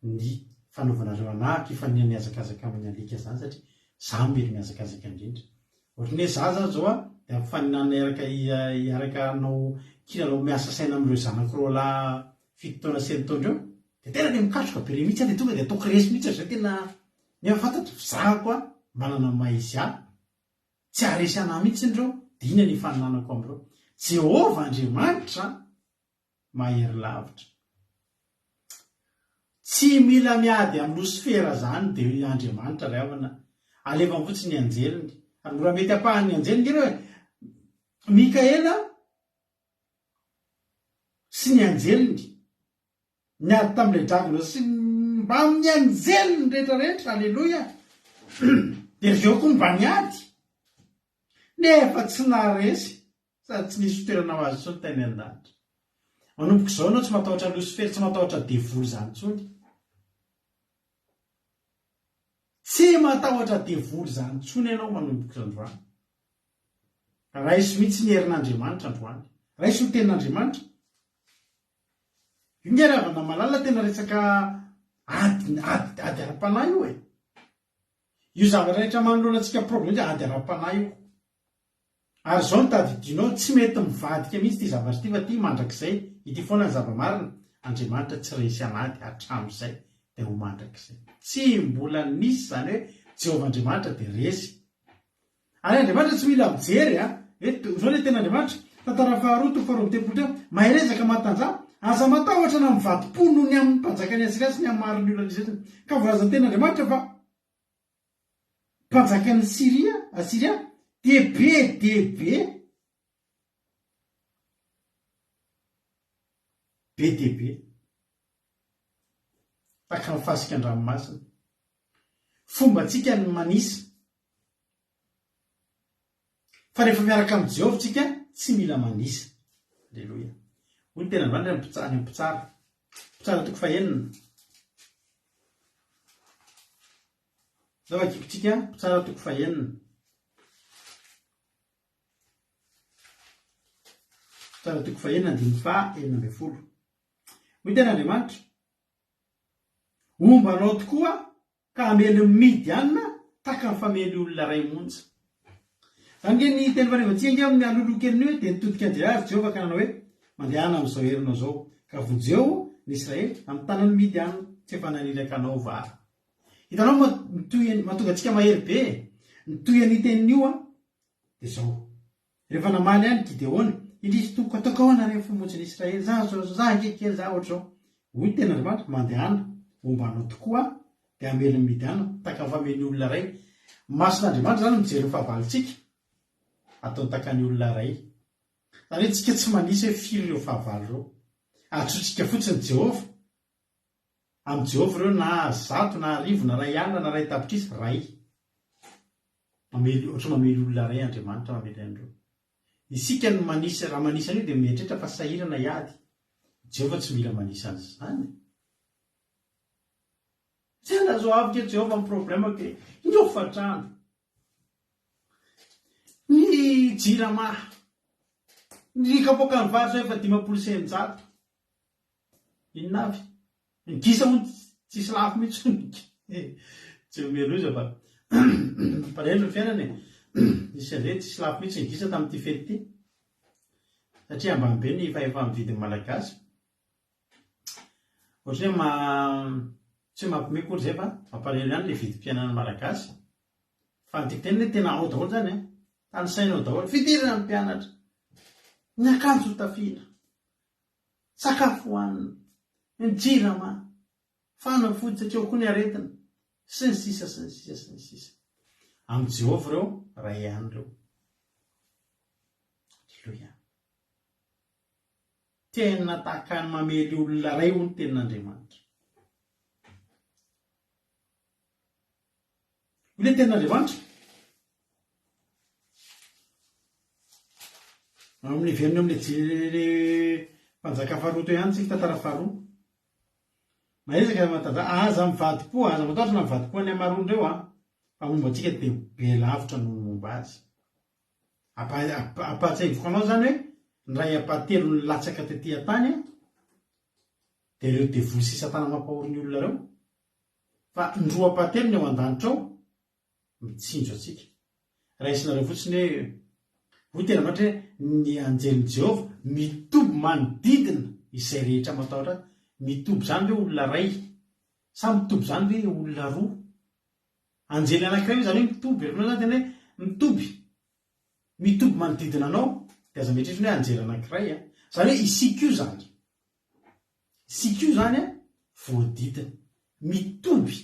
ny fanaovanareo anahako ifanina niazakazaka amin'ny alika zany satria za mbery miazakazaka indrindra ohatrany hoe za zany zao de ampifaninana iaraka anao kilalao miasa saina amin'ireo zanak'ireo lahy 7 taona 9 taona reo de tena le mikatroka be re mihitsy de tonga de ataoko resy mihitsy zay tena nefa fantatro zahako a manana maizy a tsy aresy anahy mihitsy ndreo de ina ny faninanako am'ireo Jehova Andriamanitra mahery lavitra tsy mila miady amin'ny losifera zany de Andriamanitra ray avana aleva fotsiny anjeliny ary mora mety apahany anjeliny ireo hoe Mikaela sy ny anjeliny niady tam'ilay dragona sy mba amin'ny anjeliny rehetrarehetra alleloia de reo koa mba niady nefa tsy naresy sady tsy nisy toerana ho azy tsony tany an-danitra manomboka izao anao tsy matahotra losifera tsy matahotra devoly zany tsony tsy matahotra devoly zany tsony ianao manomboka androany raisy mihitsy ny herin'Andriamanitra androany raisy ny tenin'Andriamanitra io ngeravana malala tena resaka ady ara-panahy io io zavatra rehetra manoloana antsika problema ady ara-panahy io ary zao ny tadidinao tsy mety mivadika mihitsy ty zavatra ty fa ty mandrakizay ity foana ny zava-marina Andriamanitra tsy resy anady hatram'izay de ho mandrakizay tsy mbola nisy zany hoe Jehova Andriamanitra de resy ary Andriamanitra tsy mila mijery zao le tena Andriamanitra tantara faharoa toko faharoa tepolo teo maherezaka matanjah aza matahotra na mivadi-po noho ny amin'ny mpanjakany Asiria sy ny amin'ny maro ny olona izay ka voalazany tena Andriamanitra fa mpanjakany Asiria de be taka mifasika an-dranomasina fomba tsika ny manisy fa rehefa miaraka amin'ny Jehova tsika tsy mila manisy alleloia hoy ny tena Andriamanitra any mpitsara toko fahenina zao akikotsika mpitsara toko fahenina mpitsara toko fahenina andiny fahenina ambin'ny folo hoy tena Andriamanitra ombanao tokoa ka amely Midianina taka mifamely olona ray monja zany nge ny teny fanevantsika nge amin'ny alolo keliny hoe de nitodika azy Jehova ka nanao hoe mandehana amin'izao herinao zao ka vonjeo ny Israely amin'ny tanan'ny Midianina tsy efa nanilaka anao vary hitanao mahatonga antsika mahery be nitoy any tenin'io de zao rehefa namaly any Gideona indrisy toko ataoko ahoana rehefa fomonjy Israely za nkekely za ohatr'izao hoy tena Andriamanitra mandehana ombanao tokoa de amely Midianina taka mifamely olona ray mason'Andriamanitra zany mijery ny fahavalitsika ataony takany olona ray zany hoe tsika tsy manisy hoe firy ireo fahavalo reo atsotsika fotsiny Jehova amin'ny Jehova ireo na 100 na 1000 na 100 alina na 100 tapitrisa ray ohatra mamely olona ray Andriamanitra mamely an'ireo isika ny manisy raha manisy an'io de mieritreritra fa sahirana hiady Jehova tsy mila manisy an'izy zany tsy anazo avy ke Jehova amin'ny problema ke indreo fatrano ny jirama ny kapoaka ny vary zao efa 500 inona avy ny gisa moa tsisy lafo mihitsy tsy omeloza fa pareno ny fiainany isy an'izay tsisy lafo mihitsy ny gisa tamin'ity fety ity satria ambanibe ny fahefa mividin'ny malagasy ohatra hoe tsy mampime kory zay fa mamparelo ihany le vidim-piainana malagasy fa nytiako teny hoe tena ao daholo zany tany sainao daholo fidirana ny mpianatra ny akanjo hotafiana sakafo hohanina ny jirama fanafody satria koa ny aretina sy ny sisa amin'ny Jehova ireo ray ihany ireo alleluia tena tahaka ny mamely olona ray ho ny tenin'Andriamanitra ile tenin'Andriamanitra amin'ny veriny amin'ny mpanjaka faharoa teo ihany tsika tantara faharoa maezaka matanjah aza mivadi-po aza matahotra na mivadi-po any amaroan'ireo fa momba antsika de be lavitra no momba azy apahatsaivoko anao zany hoe ny ray apahatelo ny latsaka tetỳ tany de ireo devoly sisa tana mampahory ny olona reo fa ny roa apahatelo ny ao an-danitra ao mitsinjo atsika raisinareo fotsiny hoe tena matra hoe ny anjelin'i Jehova mitoby manodidina izay rehetra matahotra mitoby zany hoe olona ray sa mitoby zany hoe olona roa. Anjely anankiray zany hoe mitoby zany tena hoe mitoby manodidina anao de aza mieritreritra hoe anjely anankiray zany hoe isika io zany voadidina mitoby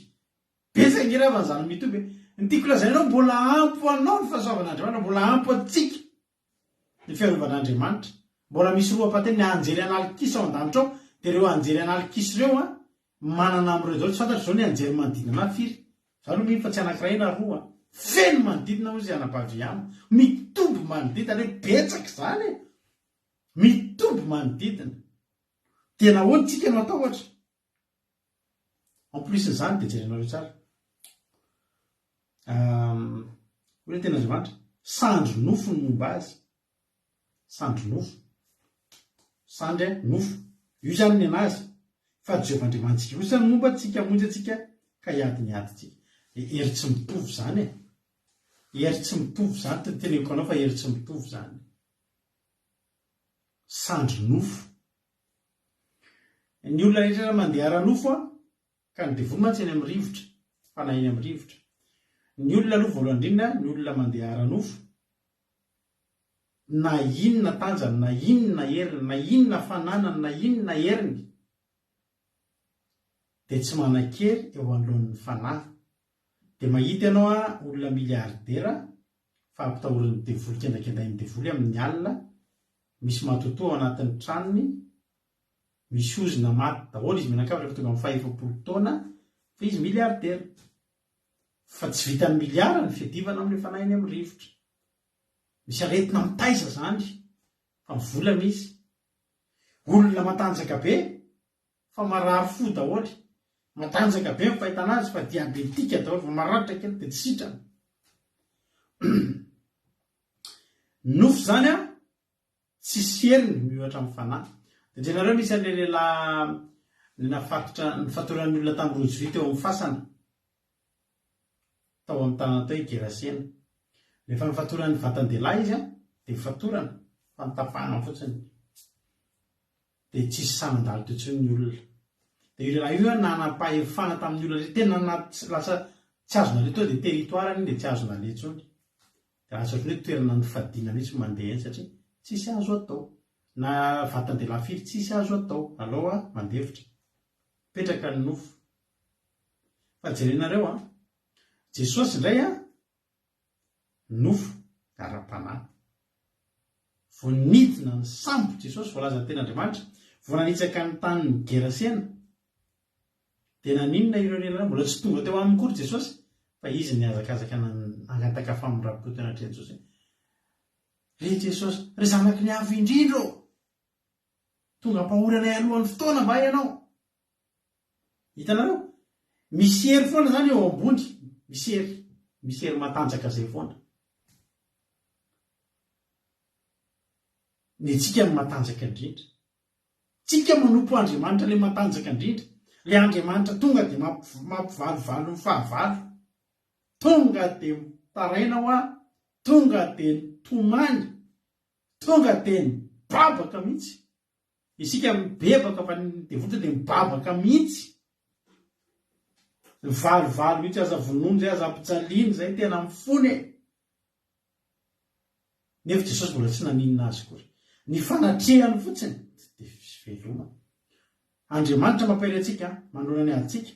betsaka nge raha zany mitoby ny tiako lazay anao mbola ampo anao ny fahasoavan'Andriamanitra, mbola ampo atsika ny fiarovan'Andriamanitra. Mbola misy roa pateny ny anjely analikisa ao an-danitra ao de ireo anjely analikisa ireo manana am'ireo zao tsy fantatro zao ny anjely manodidina na firy zany ho mino fa tsy anankiray na roa feno manodidina ho izy anabaviano mitoby manodidina hoe betsaka zany mitoby manodidina tena hoany tsika no atao ohatra en plus zany de jerenareo tsara hoe tena Andriamanitra sandro nofo ny momba azy sandro nofo sandry nofo io zany ny anazy fa Jehovah-Andriamantsika io zany momba atsika monjy atsika ka hiady ny aditsika hery tsy mitovy zany hery tsy mitovy zany teneniko anao fa hery tsy mitovy zany sandro nofo ny olona rehetra mandeha ara-nofo ka ny devoly mantsy eny amin'ny rivotra fanahiny amin'ny rivotra ny olona aloha voalohany indrindra ny olona mandeha ara-nofo na inona tanjany na inona heriny na inona fananany na inona heriny de tsy manan-kery eo anoloan'ny fanahy de mahita ianao olona miliardera fa ampitahorin'ny devoly kendakendahin'ny devoly amin'ny alina misy matoto ao anatin'ny tranony misy ozina maty daholo izy menakavitra rehefa tonga amin'ny 500 taona fa izy miliardera fa tsy vitan'ny miliara ny fiadivana amin'ny fanahiny amin'ny rivotra misy aretina mitaiza zany fa mivola misy olona matanjaka be fa marary fo daholo matanjaka be ny fahitana azy fa diabetika daholo fa mararitra kely de tsy sitrana nofo zany tsy seriny miohatra amin'ny fanahy de jenareo misy an'le lehilahy nafatotra ny fatoran'ny olona tamin'ny Rojovito eo amin'ny fasana tao amin'ny tanana tao Gerasena rehefa nifatoran'ny vatan-dehilahy izy de fatorana fa nitapahana fotsiny de tsisy sanandalo teo tsony ny olona de io lehilahy io nanapahefana tamin'ny olona tena lasa tsy azona le to de territoire de tsy azona le tsony de lasa ohatry hoe toerana ny fadina mihitsy mandeha eny satria tsisy azo atao na vatan-dehilahy firy tsisy azo atao aloha mandevitra petraka ny nofo fa jerenareo Jesosy indray nofo ara-panahy vao nidina ny sambo Jesosy voalaza ny ten'Andriamanitra vao nanitsaka ny tanin'ny Gerasena de naninona ireo lehilahy mbola tsy tonga teo aminy kory Jesosy fa izy ny azakazaka angataka famindraboko tena atreany Jesosy re Jesosy ry zanaky ny avy indrindro tonga ampahoranay alohan'ny fotoana mba ianao hitanareo misy hery foana zany eo ambony misy hery matanjaka zay foana ny tsika ny matanjaka indrindra tsika manompo Andriamanitra le matanjaka indrindra le Andriamanitra tonga de mampivalivalo ny fahavalo tonga de mitaraina tonga de tomany tonga de mibabaka mihitsy isika mibebaka fa ny devotra de mibabaka mihitsy valivalo mihitsy aza vononjy aza ampitsaliny zay tena mifony nefa Jesosy mbola tsy naninona azy kory ny fanatrehany fotsiny de veloma Andriamanitra mampairy atsika manona ny atsika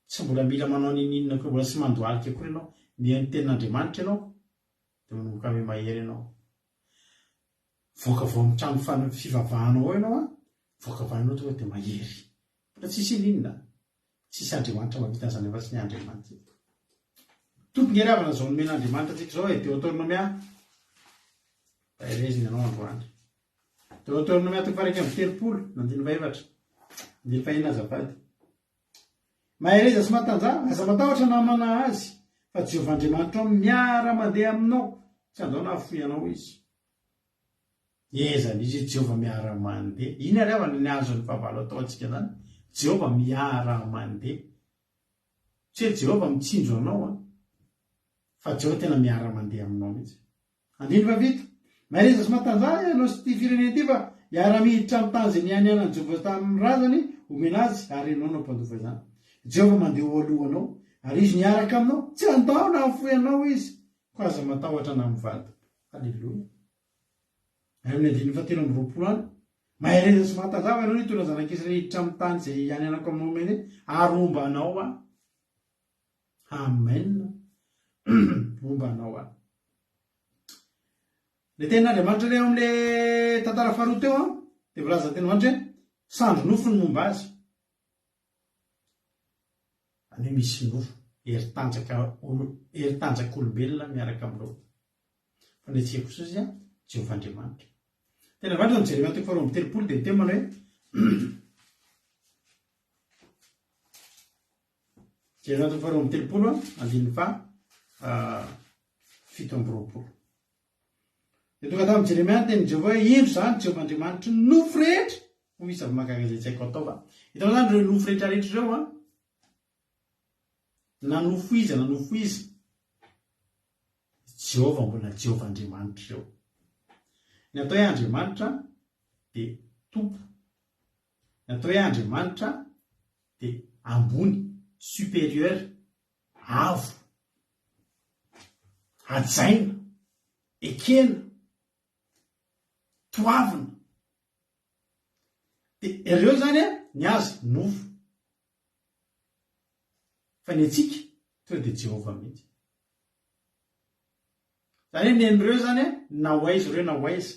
tsy mbola mila manao ninina kory mbola tsy mandoalika kory ianao ny tenin'Andriamanitra ianao de manomboka ame mahery ianao voaka vao amin'ny trano fivavahanao ao ianao voaka vainao tonga de mahery mbola tsisy ninina tsisy Andriamanitra mahavita an'izany efa tsy ny Andriamanitra tompony ravana zao nomen'Andriamanitra atsika zao Deutéronomia ereziny ianao androany Deutéronomia 3:30 nandiny faefatra andiny fahina azafady mahereza sy matanja aza matahotra namana azy fa Jehovah-Andriamanitra miara mandeha aminao tsy andao nahafoy anao izy ezany izy Jehovah miara mandeha iny ary avany ny azony fahavalo atao atsika zany Jehovah miara mandeha tsy hoe Jehovah mitsinjo anao fa Jehovah tena miara mandeha aminao mihitsy andiny fa vita mahereza sy matanja ianao sy ty firenena ty fa iara-miditra amin'ny tany zay niany anany Jehovah tamin'ny razany omena azy ary ianao no mpandofa izany. Jehovah mandeha ho alohanao ary izy niaraka aminao, tsy andao na hafoy anao izy ko aza matahotra na mivady. Halleloia. Amin'ny andiny 7:20 any mahereza sy mahatazava ianao nitondra zanak'isy rehetra amin'ny tany zay iany anako aminao omeny arombanao a. Amen. Ombanao a. Le tenin'Andriamanitra le amin'le tantara faharoa teo dia voalaza tenin'Andriamanitra hoe sandro nofo ny momba azy. Any misy nofo heritanjak'olombelona miaraka aminao. Fa ny tsy kosa izy Jehovah Andriamanitra. Tenin'Andriamanitra ny Jeremia 4:30 dia miteny manao hoe Jeremia 4:30 andiny fa 7:20. Dia tonga tamin'ny Jeremia ny tenin Jehovah indro zany Jehovah Andriamanitra ny nofo rehetra ho izy avy mahagaga izay tsy haiko atao fa hitao zany ireo nofo rehetra rehetra ireo na nofo izy Jehovah mbola Jehovah Andriamanitra ireo. Ny atao hoe Andriamanitra dia tompo, ny atao hoe Andriamanitra dia ambony, supérieur, avo, ajaina, ekena, toavina. Dia ireo zany ny azy nofo. Fa ny antsika tonga dia Jehovah mihitsy. Zany ny an'ireo zany na hoaiza ireo na hoaiza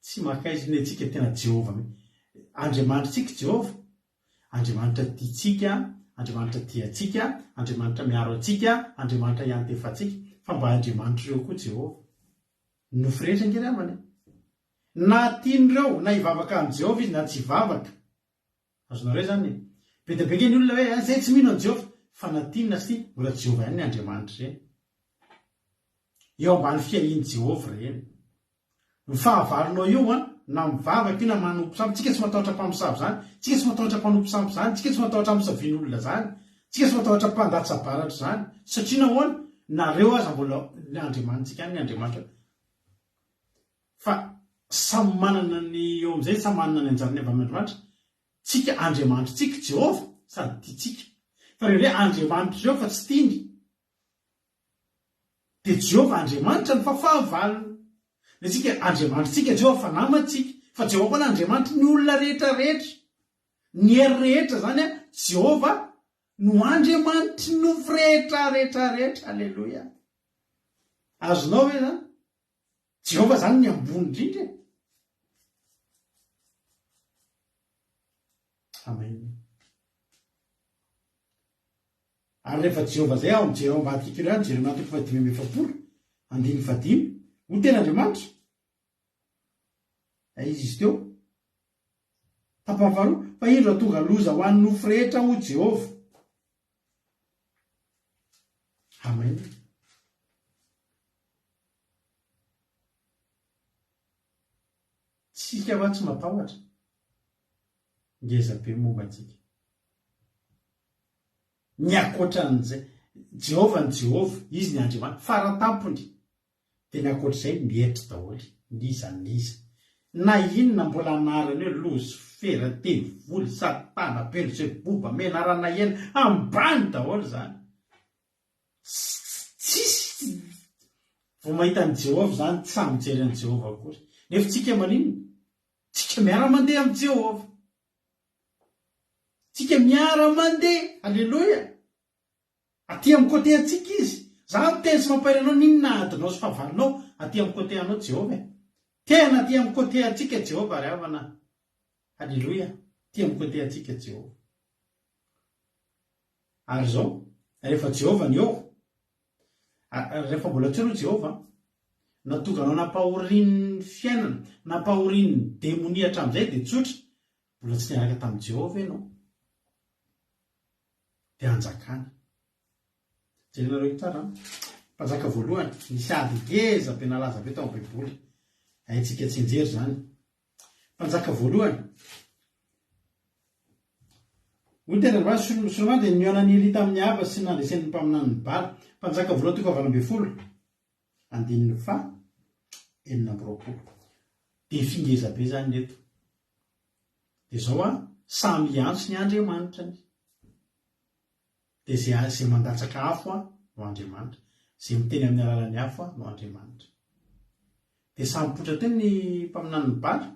tsy makaizy, ny antsika tena Jehovah mihitsy. Andriamanitsika Jehovah, Andriamanitra tiatsika, Andriamanitra tiatsika, Andriamanitra miaro atsika, Andriamanitra iantefatsika, fa mba Andriamanitra ireo koa Jehovah. Nofo rehetra ngiramany. Na tian'ireo na hivavaka amin'ny Jehovah izy na tsy hivavaka. Azonareo zany be dia be ny olona hoe izay tsy mino an Jehovah, fa na tiana sy mbola Jehovah ihany ny Andriamanitra ireny. Eo ambany fiahiany Jehovah ireny. Ny fahavalonao io na mivavaka io na manompo samby, tsika tsy matahotra mpamosavy zany, tsika tsy matahotra mpanompo samby zany, tsika tsy matahotra misavian'olona zany, tsika tsy matahotra mpandatsa baratra zany, satria nahoana nareo aza mbola ny Andriamanitsika ihany ny Andriamanitra. Fa samy manana ny eo amin'izay, samy manana ny anjarany avy amin'Andriamanitra. Tsika Andriamanitra tsika Jehovah sady tiatsika. Fa rehefa Andriamanitra ireo fa tsy tiany, dia Jehovah Andriamanitra ny fahavalony. Tsika Andriamanitra tsika Jehovah fa namantsika, fa Jehovah koa Andriamanitra ny olona rehetra rehetra, ny hery rehetra zany Jehovah no Andriamanitra ny nofo rehetra rehetra rehetra. Halleloia. Azonao hoe zany Jehovah zany ny ambony indrindra. Amen. Ary rehefa Jehovah zay ao mijery ambadika kely any Jeremia 5:7 andiny 5 ho tena Andriamanitra. Izy teo tapany faharoa fa indro tonga loza ho an'ny nofo rehetra ho Jehovah. Amen. Tsika va tsy matahotra ngeza be momba antsika. Ny akoatran'izay Jehovah ny Jehovah, izy ny Andriamanitra faratampony, dia ny akoatr'izay miheritra daholo, niza. Na inona mbola anarany hoe Losifera, Tevoly, Satana, Beelzeboba, menarana hena ambany daholo zany. Tsisy vao mahita ny Jehovah zany tsy samy mijery an'i Jehovah akory. Nefa tsika maninona? Tsika miara-mandeha amin'ny Jehovah. Tsika miara-mandeha. Halleloia. Aty amin'ny côté antsika izy. Za miteny sy mampahay anao ninona adinao sy fahavalonao aty amin'ny côté anao Jehovah. Tena aty amin'ny côté antsika Jehovah ry havana. Halleloia. Aty amin'ny côté antsika Jehovah. Ary zao rehefa Jehovah ny eo, rehefa mbola tsy eo Jehovah, natonga anao nampahorian'ny fiainana, nampahorian'ny demonia hatramin'izay dia tsotra, mbola tsy niaraka tamin'i Jehovah ianao. Dia anjakana. Jerenareo tsara. Mpanjaka voalohany, nisy ady ngeza be nalaza be tao amin'ny Baiboly. Haitsika tsy enjery zany. Mpanjaka voalohany. Hoy tena va Solomon dia niona ny Eli tamin'ny hava sy nandresen'ny mpaminany ny bala. Mpanjaka voalohany toko 20 andininy fa 9. dia fingeza be zany eto. Dia zao samy antso ny Andriamanitrany. Dia zay mandatsaka afo no Andriamanitra, zay miteny amin'ny alalan'ny afo no Andriamanitra. Dia sampotra teo ny mpaminany ny bala.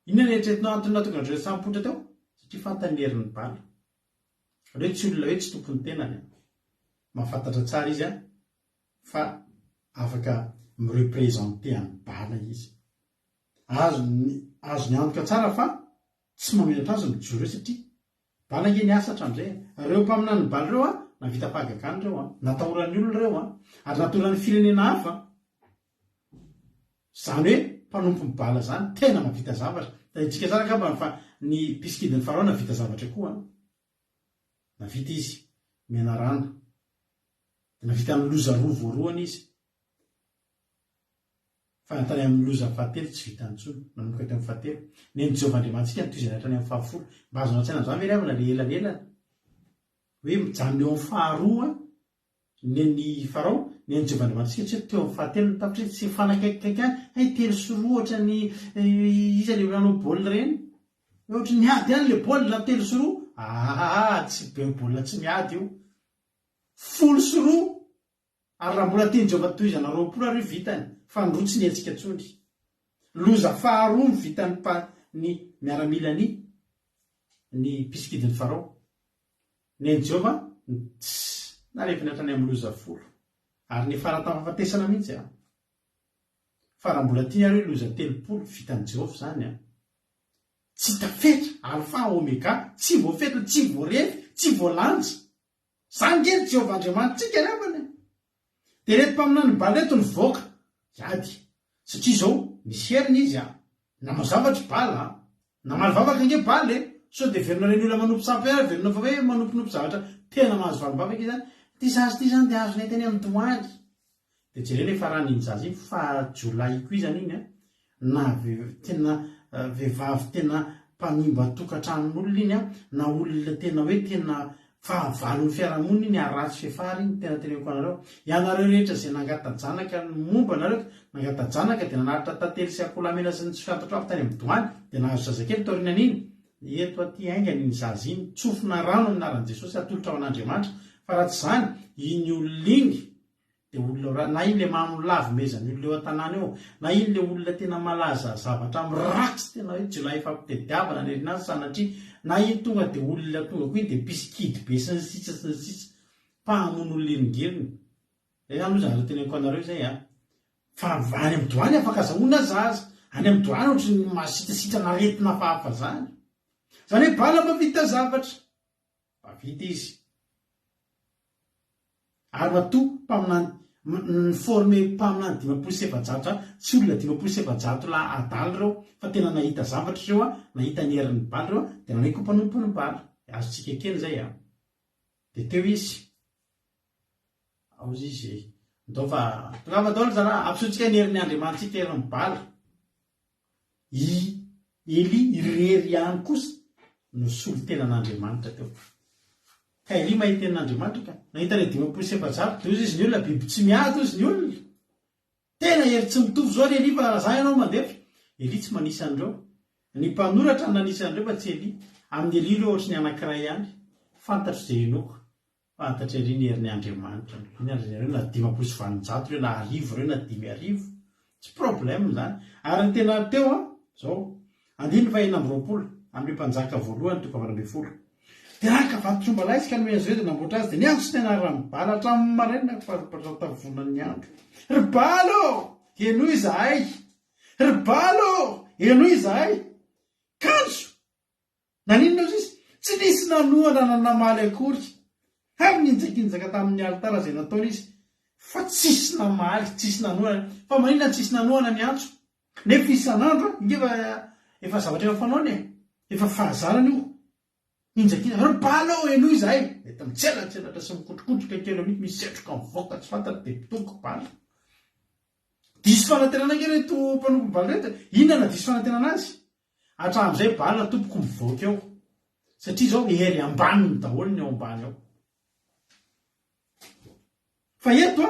Inona ny eritreretinao antony nahatonga andreo sampotra teo? Satria fantany herin'ny bala. Reo tsy olona hoe tsy tompony tenany. Mahafantatra tsara izy fa afaka mirepresente amin'ny bala izy. Azo ny antoka tsara fa tsy mamelatra azy mijoro eo satria bala nge ny asatra amin'izay. Reo mpaminany ny bala reo navita fahagagana reo natahoran'ny olona reo ary natoran'ny firenena hafa. Zany hoe mpanompo ny bala zany tena mavita zavatra. Tanitsika tsara kapa fa ny pisikidin'ny farao navita zavatra koa. Navita izy menarana. Navita amin'ny loza roa voalohany izy. Fa tany amin'ny loza fahatelo tsy vita intsony, nanomboka teo amin'ny fahatelo. Neny Jehovah-Andriamantsika nitoizana hatrany amin'ny fahafolo. Mba azonao an-tsaina zany ve ravina le elanelana. Hoe mijanona eo amin'ny faharoa neny farao, neny Jehovah-Andriamantsika tsy teo amin'ny fahatelo ny tapitra tsy fanakaikikaiky any, telo sy roa ohatra ny iza le nanao baolina reny. Ohatra miady any le baolina telo sy roa. Tsy be baolina tsy miady io. Folo sy roa. Ary raha mbola tiany Jehovah toizana roapolo ary vitany. Fa ndrotsy ny etsika tsondry. Loza faharoa ny vitany miaramila ny pisikidin'ny farao. Neny Jehovah narefiny hatrany amin'ny loza folo. Ary ny faratafafatesana mihitsy fa raha mbola tia ary loza telopolo vitan'ny Jehovah zany tsy tafetra alfa omega, tsy voafetra, tsy voarefy, tsy voalanja. Zany nge Jehovah Andriamanitsika ravana. Dia reto mpaminany ny bala reto nivoaka iady. Satria zao misy heriny izy na mazavatra bala na malivavaka nge bala so dia verina reny olona manompo sampera verina fa hoe manomponompo zavatra tena mahazo valibavaka izy zany. Ty zazy ty zany dia azo nentany amin'ny doany. Dia jerena efa raha niny zazy iny fa jolay koa izany iny na tena vehivavy tena mpanimba tokantranon'olona iny na olona tena hoe tena fahavalon'ny fiarahamonina iny aratsy fefary iny tena teneko anareo. Ianareo rehetra izay nangatajanaka ny momba anareo nangatajanaka dia nanaritra tantely sy akolamena sy ny tsy fantatra avy tany amin'ny doany dia nahazo zazakely taorinan'iny. Eto aty aingany iny zazy iny tsofina rano ny anaran'i Jesosy atolotra ao an'Andriamanitra. Fa raha tsy zany iny olona iny dia olona na iny le mamolavi-mezany olona eo an-tanàna eo na iny le olona tena malaza zavatra miratsy tena hoe jolay fampitediavana ny erinasa sanatria na iny tonga dia olona tonga koa iny dia piskidy be sy ny sisa mpahamono olona eringeriny. Zay zany aloha zany teneko anareo zay fa any amin'ny doany afaka azahoana zaza any amin'ny doany ohatry ny masitrasitra naretina fahafa zany. Zany hoe bala mavita zavatra mavita izy. Ary matoa mpaminany ny forme mpaminany 500 tsy olona 500 la adalo reo fa tena nahita zavatra reo nahita ny herin'ny bala reo dia nanay koa mpanompo ny bala. Azotsika kely zay dia teo izy aozy izy ndao fa tonga daholo zany ampisotsika ny herin'ny Andriamanitsika herin'ny bala. Eli irery ihany kosa no solo tenan'Andriamanitra teo. Ka Eli mahita tenan'Andriamanitra ka nahita le 500 dia izy ny olona biby tsy miady izy ny olona. Tena hery tsy mitovy zao ny Eli fa raha ianao mandefa. Eli tsy manisa an'ireo. Ny mpanoratra nanisa an'ireo fa tsy Eli. Amin'ny Eli ireo ohatry ny anankiray ihany. Fantatro izay Enoko. Fantatra ery ny herin'ny Andriamanitra. Ireo na 500 ireo na 1000 ireo na 5000. Tsy problème zany. Ary ny tena teo zao 920 amin'ny mpanjaka voalohany toko 20. Dia raka vatotromba laitsy ka nomena zao dia namboatra azy dia ny andro sy tena ranobala hatramin'ny maraina tavonan'ny andro. Ry balo enoy izahay, ry balo enoy izahay. Kanjo naninona izy tsy nisy nanoana na namaly akory. Amin'ny injakinjaka tamin'ny alitara izay nataony izy fa tsisy namaly tsisy nanoana fa maninona tsisy nanoana ny antso nefa isan'andro efa zavatra efa fanaony efa fahazarana io. Injakinjaka ry balo enoy izahay eta mitselatselatra sy mikotrokotroka kely mihitsy misetroka mivoaka tsy fantatra dia pitoko bala. Diso fanatenana ke reto mpanompo bala reto. Inona na diso fanatenana azy? Hatramin'izay bala tompoko mivoaka eo satria zao hery ambaniny daholo ny eo ambany ao. Fa eto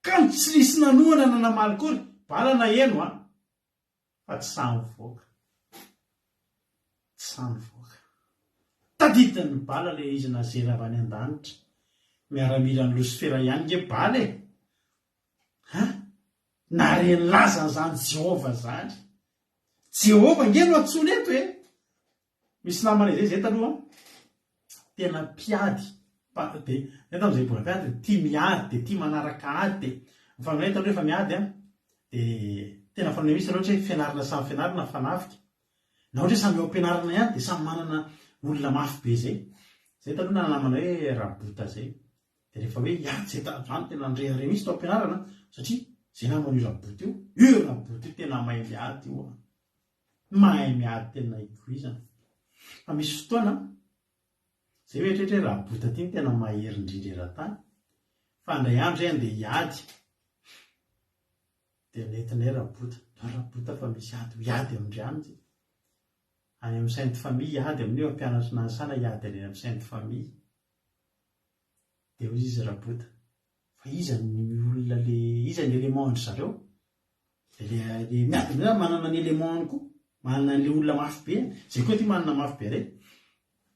ka tsy nisy nanoana na namaly kory bala na eno fa tsy samy voaka, tsy samy voaka. Tadidiny bala le izy nazera avy any an-danitra, miaramila ny Losifera ihany nge bala e. Nareny lazany zany Jehova zany. Jehova nge no atsony eto e. Misy namana izay zay taloha tena mpiady de tam'izay mbola mpiady tia miady de tia manaraka ady de mifanonay taloha efa miady de tena fanone misy loatra hoe fianarana samy fianarana fanafika na ohatra hoe samy eo ampianarana ihany de samy manana olona mafy be zay taloha na namana hoe rabota zay de rehefa hoe iady zay zany tena ndrehare misy tao ampianarana satria zay namana io rabota io rabota io tena mahay miady io mahay miady tena ikoizana. Fa misy fotoana zay hoe rabota ty tena mahery indrindra eran-tany fa ndray andro zay andeha hiady de netinay rabota fa misy iady amindrianty any amin'ny sainte famille iady amin'io ampianatra nansana iady any amin'ny sainte famille de hoy izy rabota fa izany olona le izany élément zareo le miady manana ny élément koa manana le olona mafy be zay koa ty manana mafy be rey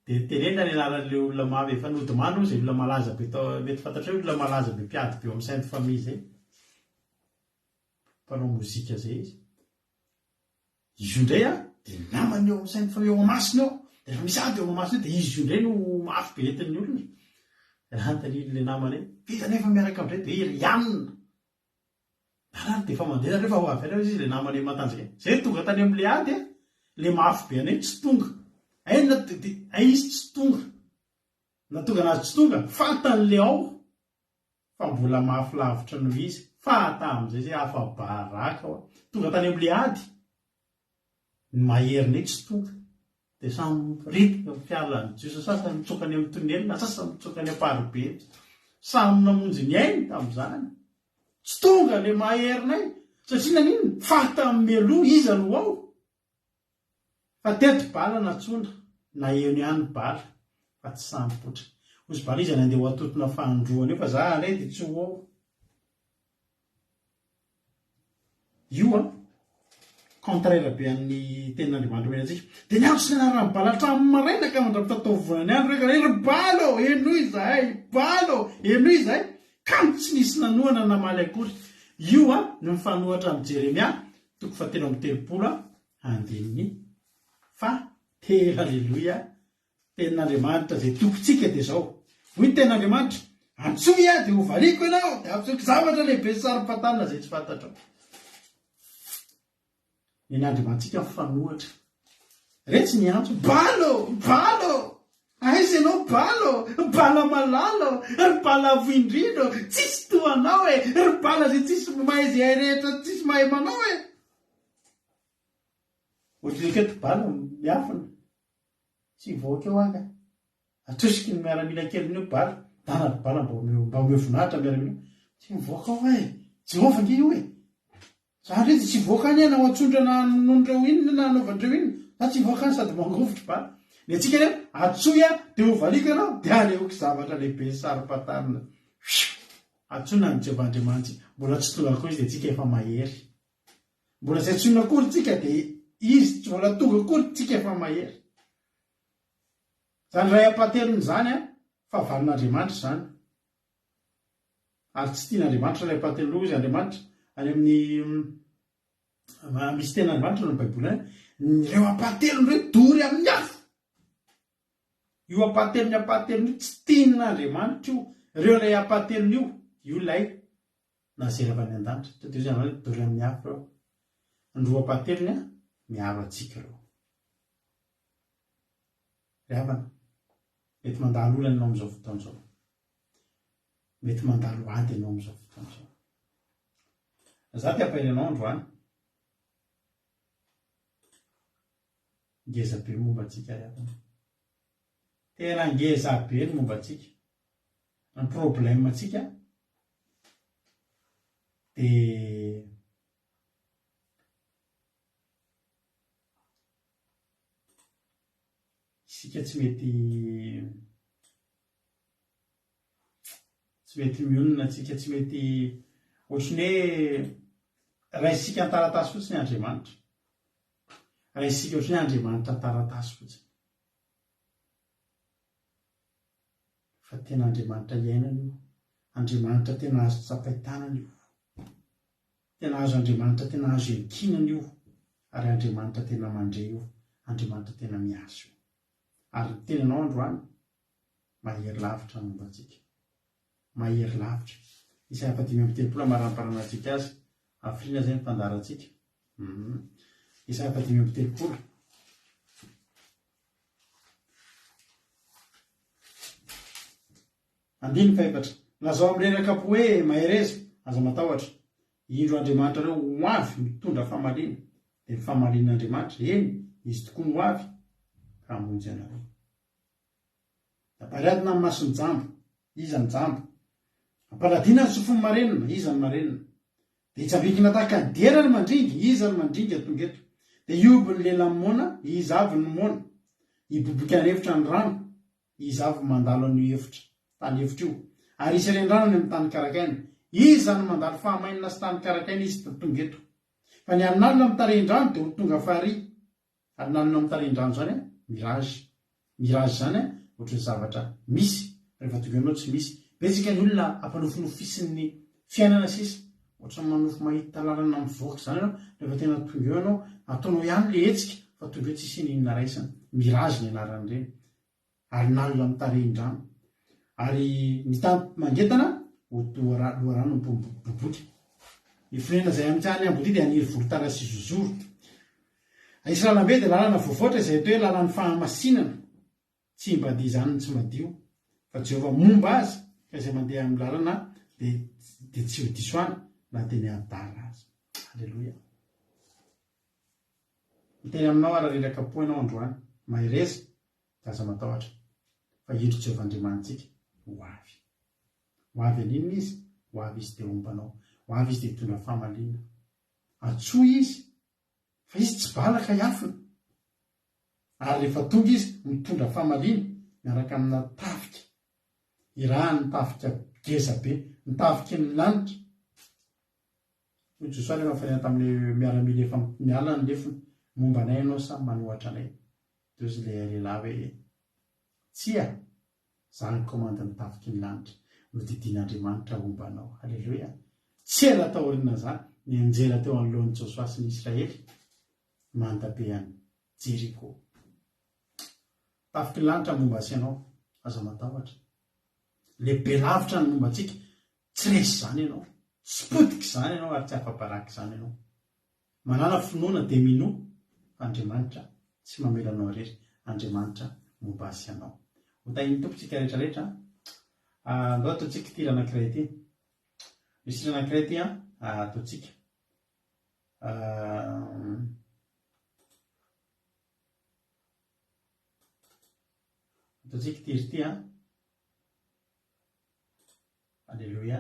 de tenena ny alalan'le olona mafy efa nodimano zay olona malaza be mety fantatra hoe olona malaza be mpiady be amin'ny sainte famille zay mpanao mozika zay izy io ndray de namany eo amin'ny sainte famille eo amasina eo de rehefa misy ady eo amasina eo de izy io ndray no mafy be entin'ny olona raha tanilile namany vita nefa miaraka amindray de iry ianina arany de efa mandeha rehefa ho avy izy le namany matanjaka zay tonga tany amin'le ady le mafy be anay tsy tonga aina de izy tsy tonga na tonga anazy tsy tonga fantan'le ao fa mbola mafy lavitra no izy fa tam'izay zay afa-baraka tonga tany amin'le ady ny maheriny tsy tonga de samy ritika fialan'ny Jiosy sasany mitsokany amin'ny tonelina sasany mitsokany am-parobe samy namonjy ny ainy tam'izany tsy tonga le maherinay satria nanino fata amin'ny meloa izy aloha ao fa teto bala natsona na eo ny any bala fa tsy sampotra ozy bala izy andeha ho atotona fandroana io fa za anay de tsy ho ao io contraire be amin'ny tenin'Andriamanitra menantsika de ny andro sy ny anarany bala hatramin'ny maraina ka mandra-pitatao-vonany andro reka ry balo eno izahay balo eno izahay kamo tsy nisy nanoana namaly akory io no mifanohatra amin'ny Jeremia 3:30 fa tena aleloia tenin'Andriamanitra zay tompontsika de zao hoy ny tenin'Andriamanitra antsoy de ho valiko ianao de ampitsoky zavatra lehibe sarom-patanina zay tsy fantatrao nen'Andriamantsika mifanohatra retsy ny antso balo aiza ianao bala malalo ry bala avoindrindro tsisy toanao ry bala zay tsisy mahay zay hay rehetra tsisy mahay manao ohatriketo bala miafina tsy voaka eo aka atosiky ny miaramila keliny io bala danary bala mba omeo vonahitra miaramila tsy mivoaka ao Jehova nge io zany rety tsy voaka any na ho atsondra na nonondreo inona na anaovandreo inona za tsy voaka any sady mangovotry bala ny atsika re atsoy de ho valiko ianao de aleoko zavatra lehibe sarom-patanina atsona ny Jehovandriamanitra mbola tsy tonga akory izy de tsika efa mahery mbola zay atsona akory tsika de izy tsy mbola tonga akory tsika efa mahery zany ray apatelony zany fa valin'Andriamanitra zany ary tsy tian'Andriamanitra ray apateloha izy Andriamanitra any amin'ny misy ten'Andriamanitra no baiboly reo apatelony reo dory amin'ny afo io apatelony apatelony tsy tian'Andriamanitra io reo lay apatelony io lay nazera avy any an-danitra de zany dory amin'ny afo reo andro apatelony miaro atsika reo ravana mety mandalo olana ianao amin'izao fotoan'izao mety mandalo ady ianao amin'izao fotoan'izao za ty ampainanao androany ngeza be momba atsika ravana tena ngeza be ny momba atsika ny problème atsika de isika tsy mety mionona atsika tsy mety ohatriny hoe raisika ny taratasy fotsiny Andriamanitra raha isika ohatry ny Andriamanitra taratasy fotsiny. Fa tena Andriamanitra iainana io, Andriamanitra tena azo tsapahitanana io, tena azo Andriamanitra tena azo enkinana io, ary Andriamanitra tena mandre io, Andriamanitra tena miaso io. Ary tenanao androany mahery lavitra ny momba antsika, mahery lavitra. Isaia 5:30 maramparana antsika azy, afriana zay ny fandarantsika. Isaia 5:30. Andiny faefatra. Lazao amreraka po hoe mahereza aza matahotra, indro Andriamanitra reo ho avy mitondra famalina, dia ny famalin'Andriamanitra eny izy tokoa no avy ka hamonjy anareo. Apariadina amin'ny masony jambo, iza ny jambo. Ampaladina ny sofony marenina, iza ny marenina. Dia hitsambikina tahaka ny dera ny mandringy, iza ny mandringy atongeto. Dia ioby ny lehilahy mona, iza avy ny mona. Ibobika ny efitra ny rano, iza avy mandalo ny efitra, tany efitra io. Ary isy rendrano ny amin'ny tany karakaina, iza ny mandalo fahamainina sy tany karakaina izy tongeto. Fa ny alinalina amin'ny tarendrano dia ho tonga fahary. Alinalina amin'ny tarendrano zany mirage. Mirage zany ohatry ny zavatra misy, rehefa tonga ianao tsy misy. Betsika ny olona ampanofinofisiny fiainana sisa, ohatry ny manofo mahita lalana mivoaka zany ianao, rehefa tena tonga eo ianao, ataonao ihany le hetsika, fa tonga eo tsisy inona raisana. Mirage ny anaran'ireny. Alinalina amin'ny tarendrano. Ary ny tany mangetana loharano boboky. Ny firenena izay amin'ny tany ambody dia haniry volotara sy zozoro. Israelambe dia lalana voavoatra izay atao hoe lalan'ny fahamasinana. Tsy hibadia izany tsy madio, fa Jehova momba azy, ka izay mandeha amin'ny lalana dia tsy ho disoana na dia ny adala azy. Halleloia. Miteny aminao ary reraka po ianao androany, mahereza dia aza matahotra, fa indro Jehova Andriamanitsika ho avy. Ho avy an'inona izy? Ho avy izy dia ombanao. Ho avy izy dia hitondra fahamalina. Atsoa izy, fa izy tsy balaka hiafina. Ary rehefa tonga izy mitondra fahamalina miaraka amina tafika. Irahany ny tafika geza be, ny tafika ny lanitra. Hoy Josoa rehefa fanena tamin'ny miaramila efa miala ny lefiny, momba anay ianao sa manohatra anay. Teo izy ilay lehilahy hoe tsia, zany komanda ny tafiky ny lanitra, no didin'Andriamanitra ombanao. Halleloia. Tsy ela taorina zany ny anjera teo anoloan'ny Josoa sy ny Israely mandabe any Jeriko. Tafiky ny lanitra momba sy ianao, aza matahotra. Lehibe lavitra ny momba antsika, tsy resy zany ianao, tsy potika zany ianao ary tsy afa-baraky zany ianao. Manana finoana dia minoa, Andriamanitra tsy mamelanao rery, Andriamanitra momba sy ianao. Hotahiny tompontsika rehetrarehetra. Andao ataontsika ity anankiray ity. Misy anankiray ity ataontsika. Ataontsika ity ity. Alleluia.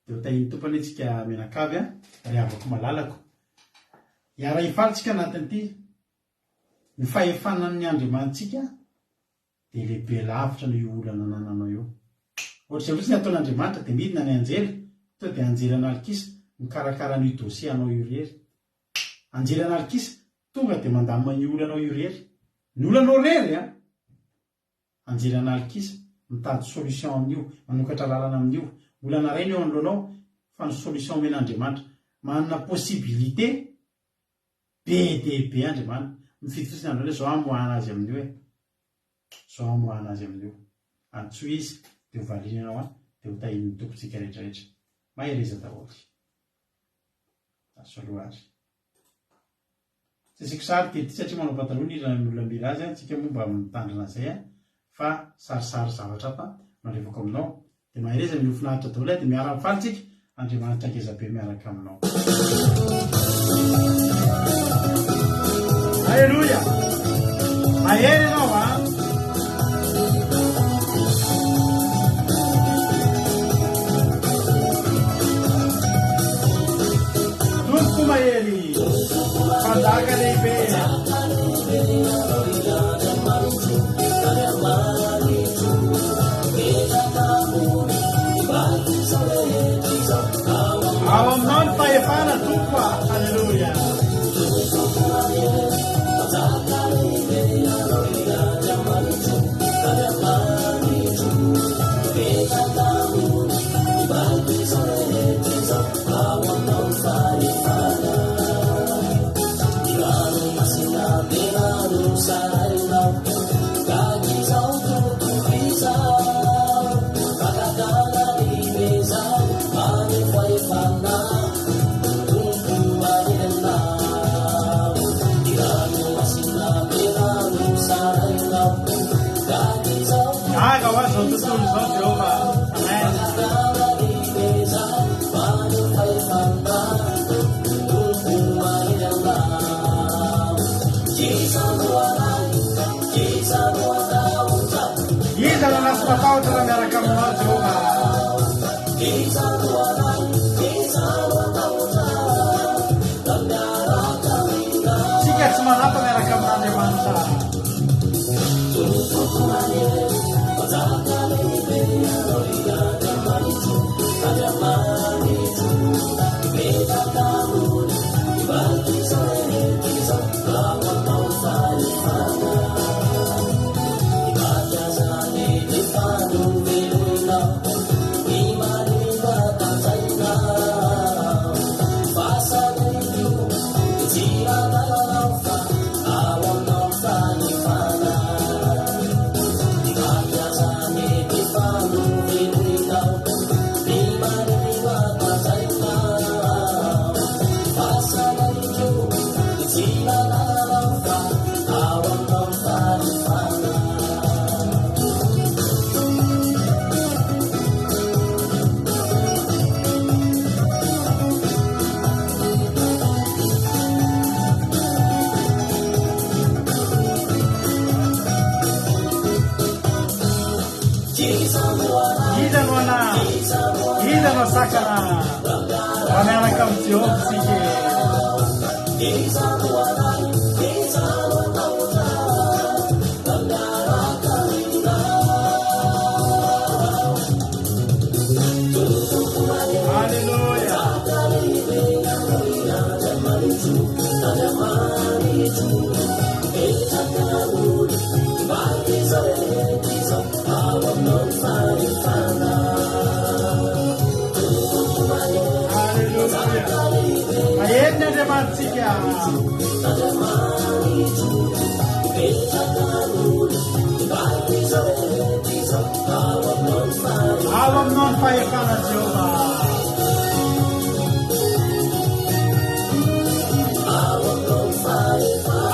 Dia hotahiny tompony antsika menakavy ry havako malalako. Hiara hifalitsika anatin'ity. Ny fahefanan'ny Andriamanitsika dia lehibe lavitra no io olana nananao io. Ohatr'izay fotsiny ataon'Andriamanitra dia midina ny anjely, to dia anjely analikisa mikarakara ny dosie anao io rery. Anjely analikisa tonga dia mandamina ny olanao io rery. Ny olanao rery anjely analikisa mitady solution amin'io, manokatra lalana amin'io. Olana ray ny eo anoloanao, fa ny solution omen'Andriamanitra. Manana possibilité be dia be Andriamanitra. Mifidy fotsiny andro hoe zao amoahana azy amin'io zao amoahana azy amin'io. Antsoa izy dia ho valina ianao dia ho tahiny tompontsika rehetrarehetra. Mahereza daholo. Aso aloha azy. Tsy asiko sary kely ity satria manao pataloha ny olona mila azy, tsika momba mitandrina izay fa sarisary zavatra hafa marevako aminao. Dia mahereza minofinahitra daholo dia miara mifaly tsika, Andriamanitra ngeza be miaraka aminao. Halleluia. Mahery ianao Tompoko mahery. Fandaka lehibe. Ao aminao ny fahefana Tompo. Halleluia. ho azo tontolo izao Jehova. Amen. Iza la nasy matahotra raha miaraka aminao Jehova. Tsika tsy manapa miaraka amin'Andriamanitra. Idano sakana miaraka amin'ny Jehova sika. Alleluia. Maenna Andriamantsika. Ao aminao ny fahefana Jehova.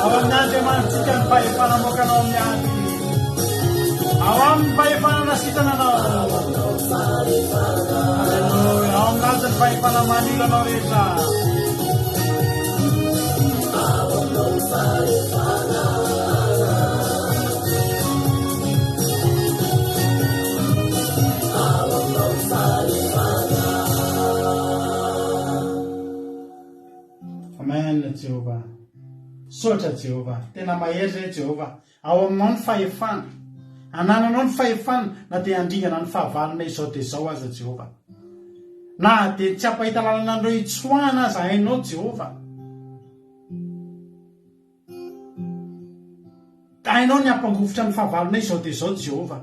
Ao amin'Andriamantsika ny fahefana mokanao amin'ny ady. Ao amin'ny fahefana nasitananao. Alleluia. Ao amin'azy ny fahefana manilanao rehetra. Amen Jehova. Sotra Jehova. Tena mahery zay Jehova. Ao aminao ny fahefana. Anananao ny fahefana na dia andringana ny fahavalona izao dia izao aza Jehova. Na dia tsy hampahita lalana andreo hitsoahana aza hainao Jehova. Hainao ny hampangofotra ny fahavalona izao dia izao Jehova.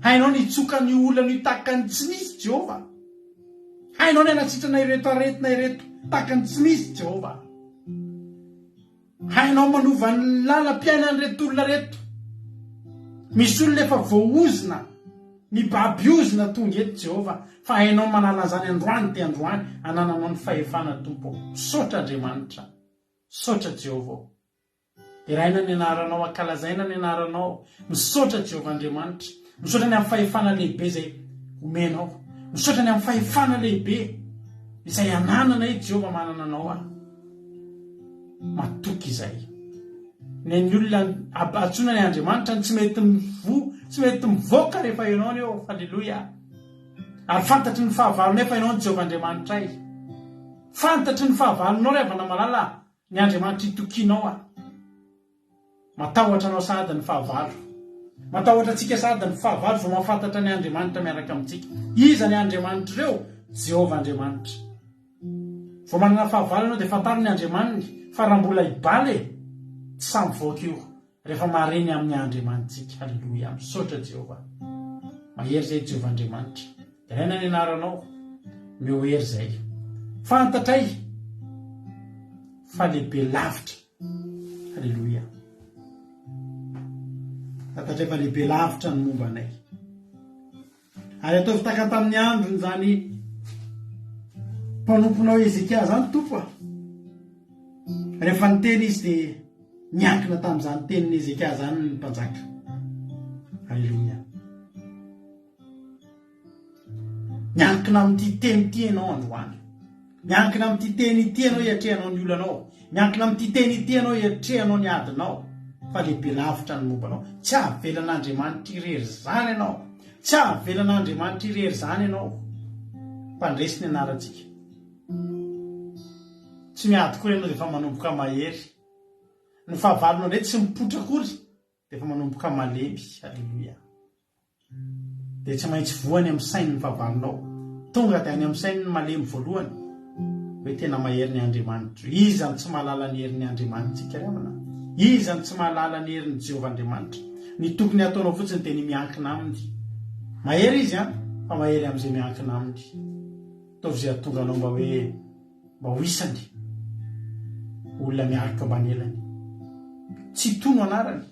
Hainao ny hitsoka ny olana hitaka ny tsy misy Jehova. Hainao ny anatsitrana ireto aretina ireto taka ny tsy misy Jehova. Hainao manova ny lalam-piainany reto olona reto. Misy olona efa voaozina ny babiozina tonga eto Jehova. Fa hainao manala an'izany androany dia androany. Anananao ny fahefana Tompo. Sotra Andriamanitra. Sotra Jehova. Iraina ny anaranao, ankalazaina ny anaranao. Misotra Jehova Andriamanitra. Misotra ny amin'ny fahefana lehibe izay omenao. Misotra ny amin'ny fahefana lehibe izay ananana i Jehova manana anao aho. Matoky izay. Ny olona abatsona ny Andriamanitra ny tsy mety mivoaka rehefa ianao ny eo. Halleluia. Ary fantatry ny fahavalonao efa ianao ny Jehova Andriamanitra ay. Fantatry ny fahavalonao rehefa malala ny Andriamanitra itokianao aho. Matahotra anao sahady ny fahavalo. Matahotra antsika sahady ny fahavalo vao mahafantatra ny Andriamanitra miaraka amintsika. Iza ny Andriamanitra ireo? Jehova Andriamanitra. Vao manana fahavalo ianao dia fantaro ny Andriamanitra fa raha mbola hibaly tsy samy voaka io rehefa mareny amin'ny Andriamanitsika. Halleluia. Misaotra Jehova. Mahery zay Jehova Andriamanitra. Iraina ny anaranao. Miohery zay. Fantatray fa lehibe lavitra. Halleluia. Fantatray fa lehibe lavitra ny momba anay. Ary ataovy taka tamin'ny androny zany mpanomponao Ezekia zany Tompo. Rehefa niteny izy dia niankina tamin'izany tenin'ny Ezekia zany ny mpanjaka. Halleluia. miankina amin'ity teny ity ianao androany, miankina amin'ity teny ity ianao hiatrehanao ny olanao, miankina amin'ity teny ity ianao hiatrehanao ny adinao, fa lehibe lavitra ny mombanao. Tsy avelan'Andriamanitra irery zany ianao, tsy avelan'Andriamanitra irery zany ianao. Mpandresy ny anarantsika, tsy miady kory ianao dia efa manomboka mahery. Ny fahavalonao ndray tsy mipotra kory dia efa manomboka malemy. Halleluia. Dia tsy maintsy voany amin'ny sainy ny fahavalonao, tonga dia any amin'ny sainy ny malemy voalohany hoe tena mahery ny Andriamanitra. Iza ny tsy mahalala ny herin'ny Andriamanitra ikaramana, iza ny tsy mahalala ny herin'ny Jehovah Andriamanitra. Ny tokony ataonao fotsiny dia ny miankina aminy. Mahery izy fa mahery amin'izay miankina aminy. Ataovy izay atonga anao mba ho isany olona miaraka banelany. Tsy tono anarany,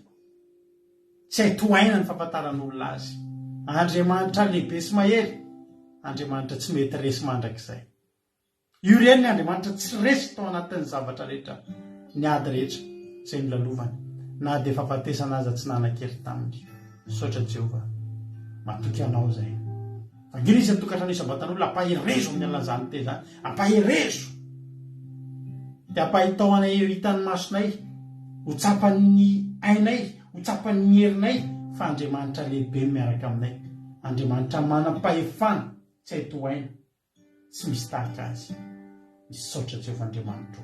tsy haitoaina ny fampataran'olona azy. Andriamanitra lehibe sy mahery, Andriamanitra tsy mety resy mandrakizay. Io reny ny Andriamanitra tsy resy tao anatin'ny zavatra rehetra, ny ady rehetra izay milalovany, na dia fahafatesana aza tsy nanan-kery taminy. Saotra Jehovah matoky anao zay. Angina izy tokatrano isabatan'olona ampaherezo amin'ny alan'izany teny zany, ampaherezo dia ampahitao anay hitan'ny masonay, ho tsapan'ny ainay, ho tsapan'ny herinay, fa Andriamanitra lehibe miaraka aminay. Andriamanitra manam-pahefana, tsy haitoaina, tsy misy tahaka azy. Misaotra Jehovah Andriamanitra.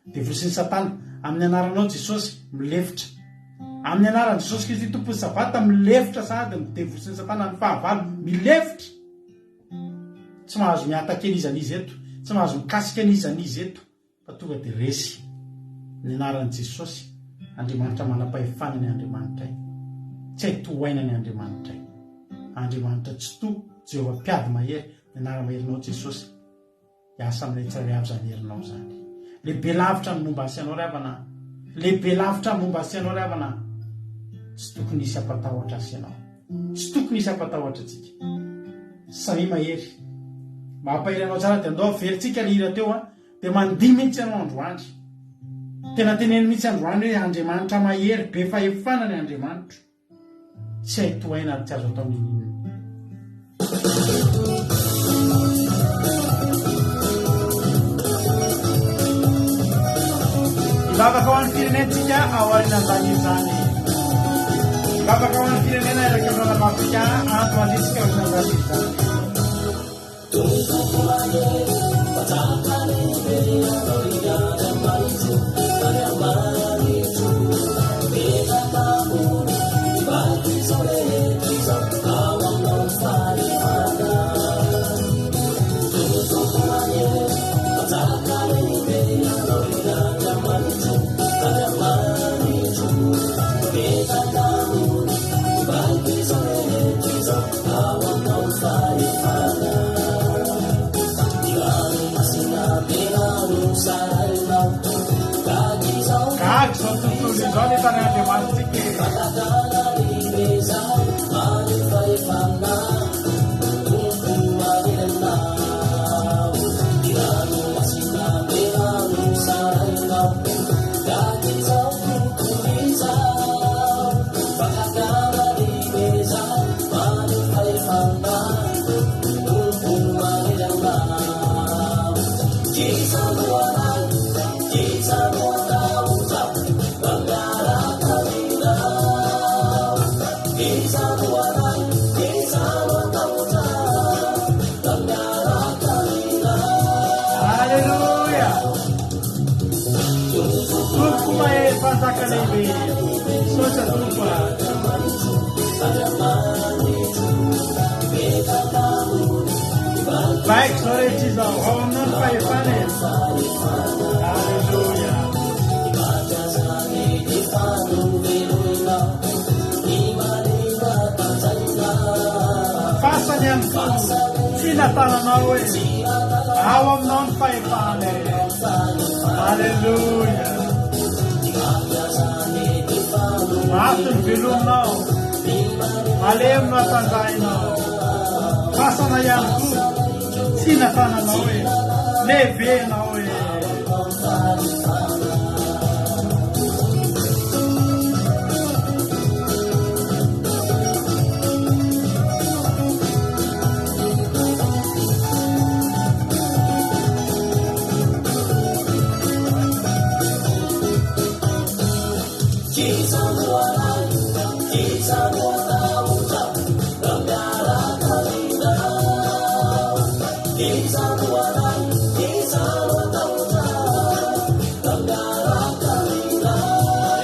Devoly ny Satana amin'ny anaranao Jesosy milefitra, amin'ny anaran'i Jesosy Kristy tompon'ny sabata milefitra sady midevoly ny Satana ny fahavalo milefitra. Tsy mahazo miatakeny izy an'izy eto, tsy mahazo mikasika an'izy an'izy eto, fa tonga dia resy ny anaran'i Jesosy. Andriamanitra manam-pahefana ny Andriamanitra, tsy haitoaina ny Andriamanitra. Andriamanitra tsy to, Jehovah mpiady mahery, ny anara-maherinao Jesosy. Hiasa aminay tsara avy zany herinao zany. Lehibe lavitra ny momba asianao ravana, lehibe lavitra ny momba asianao ravana. Tsy tokony hisy ampatahotra asianao, tsy tokony hisy ampatahotra tsika. Samy mahery, mampahery anao tsara dia andao veritsika ny hira teo dia mandihy mihitsy anao androandry. Tena teneny mihitsy androany hoe Andriamanitra mahery, be fahefana ny Andriamanitra, tsy haitoaina tsy azo atao amin'inona. Ivavaka ho an'ny firenentsika aorinan-tany izany. Ivavaka ho an'ny firenena iraka amin'nao mafika anto andrisika aorinan-tany izany. Olha para a baik sore Cizau, honon paifanes. Haleluya. Faça yang sinatana nawe, awam non paifanes. Haleluya. Matur bilum nau, alem no tanzai nau. Faça na yang sinatana nawe, leve nawe.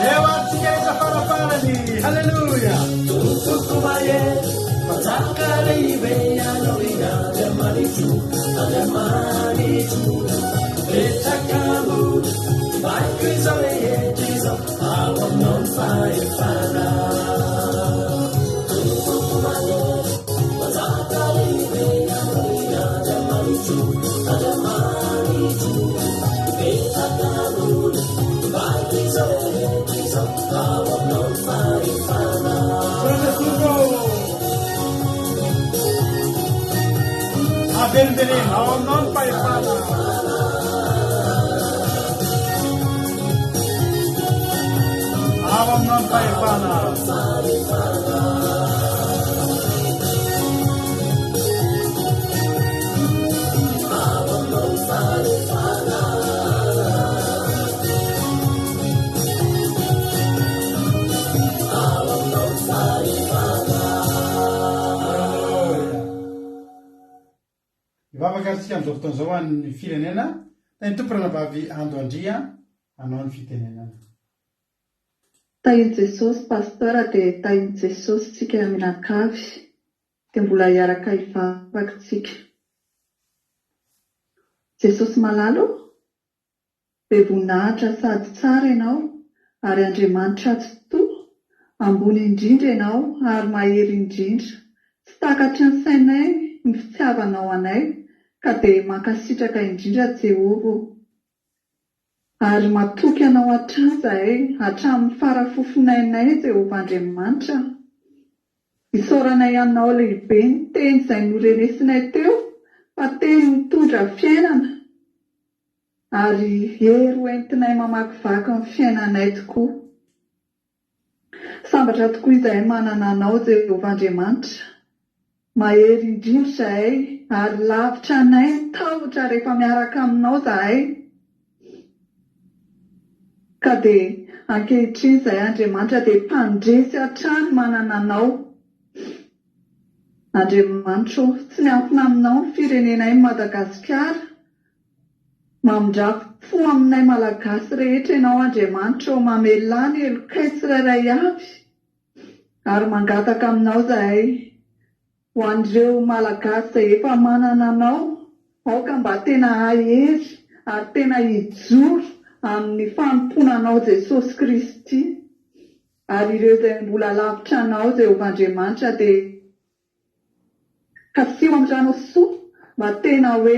Ewatsika rehetra farafarany. Halleluja. Benvenin, non fai fana. Avam non fai fana. Vavakarisika amin'izao fotoan'izao an'ny firenena da ny tompona vavy ando andria hanao ny fitenenana. Tahin'i Jesosy pastora dia tahin'i Jesosy tsika mianakavy dia mbola hiaraka hivavaka tsika. Jesosy malalo be voninahitra sady tsara ianao ary Andriamanitra tsy toa, ambony indrindra ianao ary mahery indrindra, tsy takatra ny sainay ny fitiavanao anay ka dia mankasitraka indrindra Jehova ary matoky anao hatrany zahay hatramin'ny farafofonainay Jehova Andriamanitra. Isaoranay aminao lehibe ny teny izay norenesinay teo fa teny mitondra fiainana ary hery hoentinay mamakivaky ny fiainanay tokoa. Sambatra tokoa izahay manana anao Jehova Andriamanitra, mahery indrindra zahay ary lavitra anay ny tahotra rehefa miaraka aminao zahay. Ka dia ankehitriny izahay Andriamanitra dia mpandresy hatrany manana anao. Andriamanitra tsy miafina aminao ny firenenay Madagasikara, mamindrafy fo aminay malagasy rehetra ianao Andriamanitra, mamelany elokay tsirairay avy ary mangataka aminao zahay ho an'ireo malagasy izay efa manana anao, aoka mba tena hahery ary tena hijoro amin'ny fanomponanao Jesosy Kristy. Ary ireo izay mbola lavitra anao Jehova Andriamanitra dia kasio amin'ny rano soa mba tena hoe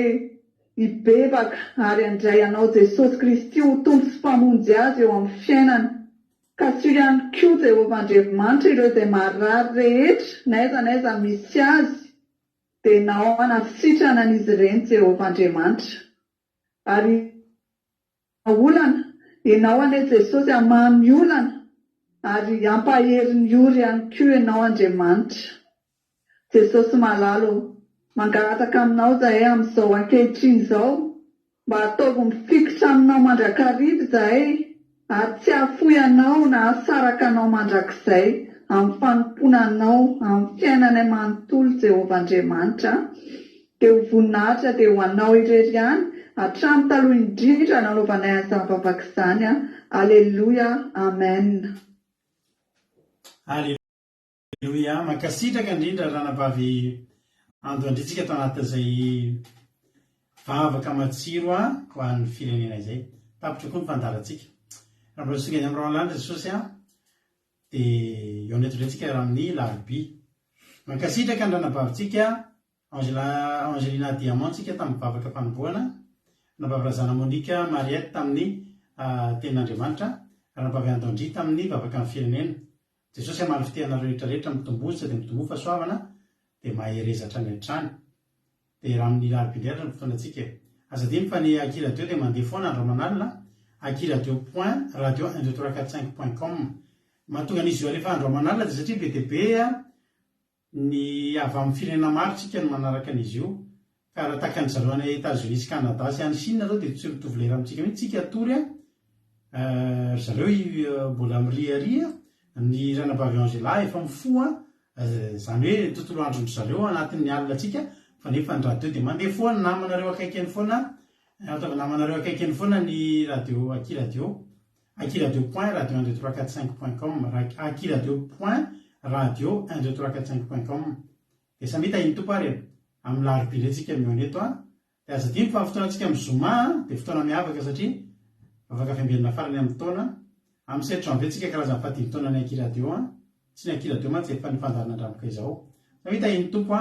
hibebaka ary handray anao Jesosy Kristy ho tompo sy mpamonjy azy eo amin'ny fiainana. Kasio ihany koa Jehova Andriamanitra ireo izay marary rehetra n'aiza misy azy dia nao hanasitrana an'izy ireny Jehova Andriamanitra. Ary olana ianao anay Jesosy hamamy olana ary hampahery ny ory ihany koa ianao Andriamanitra. Jesosy malalo, mangataka aminao zahay amin'izao ankehitriny izao mba ataovy mifikitra aminao mandrakariva zahay ary tsy hafoy anao na hasaraka anao mandrakizay amin'ny fanomponanao amin'ny fiainanay manontolo Jehova Andriamanitra. Dia ho voninahitra dia ho anao irery ihany hatramin'ny taloha indrindra nanaovanay an'izany vavaka izany. Alleluia, amen. Alleluia, mankasitraka indrindra ranavavy ando andritsika tao anatin'izay vavaka matsiro ho an'ny firenena izay. Tapitra koa ny fandarantsika. Raha mbola songa any amin'ny Roalandra Jesosy dia eo netondratsika raha amin'ny larobia. Mankasitraka ny ranavavitsika Angelina Diamantsika tamin'ny vavaka fanombohana, ranavavy Razana Monika Mariette tamin'ny tenin'Andriamanitra, ranavavy Andandry tamin'ny vavaka ny firenena. Jesosy amaly fitehanareo rehetrarehetra mitombohy tsy dia mitombohy fa soavana dia maherezatra ny hatrany. Dia raha amin'ny larobia indray ny fotoanantsika. Aza dimy fa ny Aki Radio dia mandeha foana andro manalina, akiradio.radio12345.com. Mahatonga an'izy io alefa andro manalina dia satria be dia be ny avy amin'ny firenena maro tsika no manaraka an'izy io. Ka raha tahaka ny zareo any États-Unis sy Canada sy any Chine zao dia tsy mitovy lera amintsika mihitsy tsika atory zareo mbola miriaria ny ranavavy Angela efa mifoa, izany hoe tontolo andron'ny zareo anatin'ny alina tsika fa nefa ny radio dia mandeha foana namanareo akaikiny foana ataova namanareo akaikiny foana ny radio Aki radio point radio 12345.com Aki radio point radio 12345.com dia samita iny tompo ary amin'ny larobile antsika mioneto dia aza dimy fa fotoana antsika amin'ny zoma dia fotoana miavaka satria afaka fiambenana farany amin'ny taona amin'ny 7 janvier antsika karazany fahatimy taona ny Aki radio tsy ny Aki radio mantsy efa nifandarana andramoka izao samita iny tompo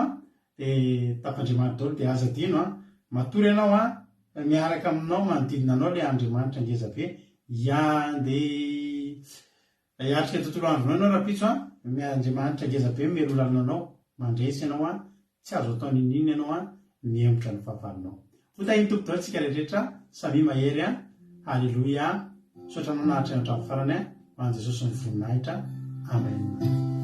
dia tapandriamanitra daholo dia aza dino matory ianao miaraka aminao manodidina anao ilay Andriamanitra ngeza be dia hiatrika tontolo andronao ianao raha pitso Andriamanitra ngeza be mielolalina anao mandresy ianao tsy azo atao ninina ianao mihemotra ny fahavalonao fota iny tompo daholo tsika rehetra samy mahery Halleluia sotra nanahitra ny hatramin'ny farany ho an'i Jesosy ny voninahitra amen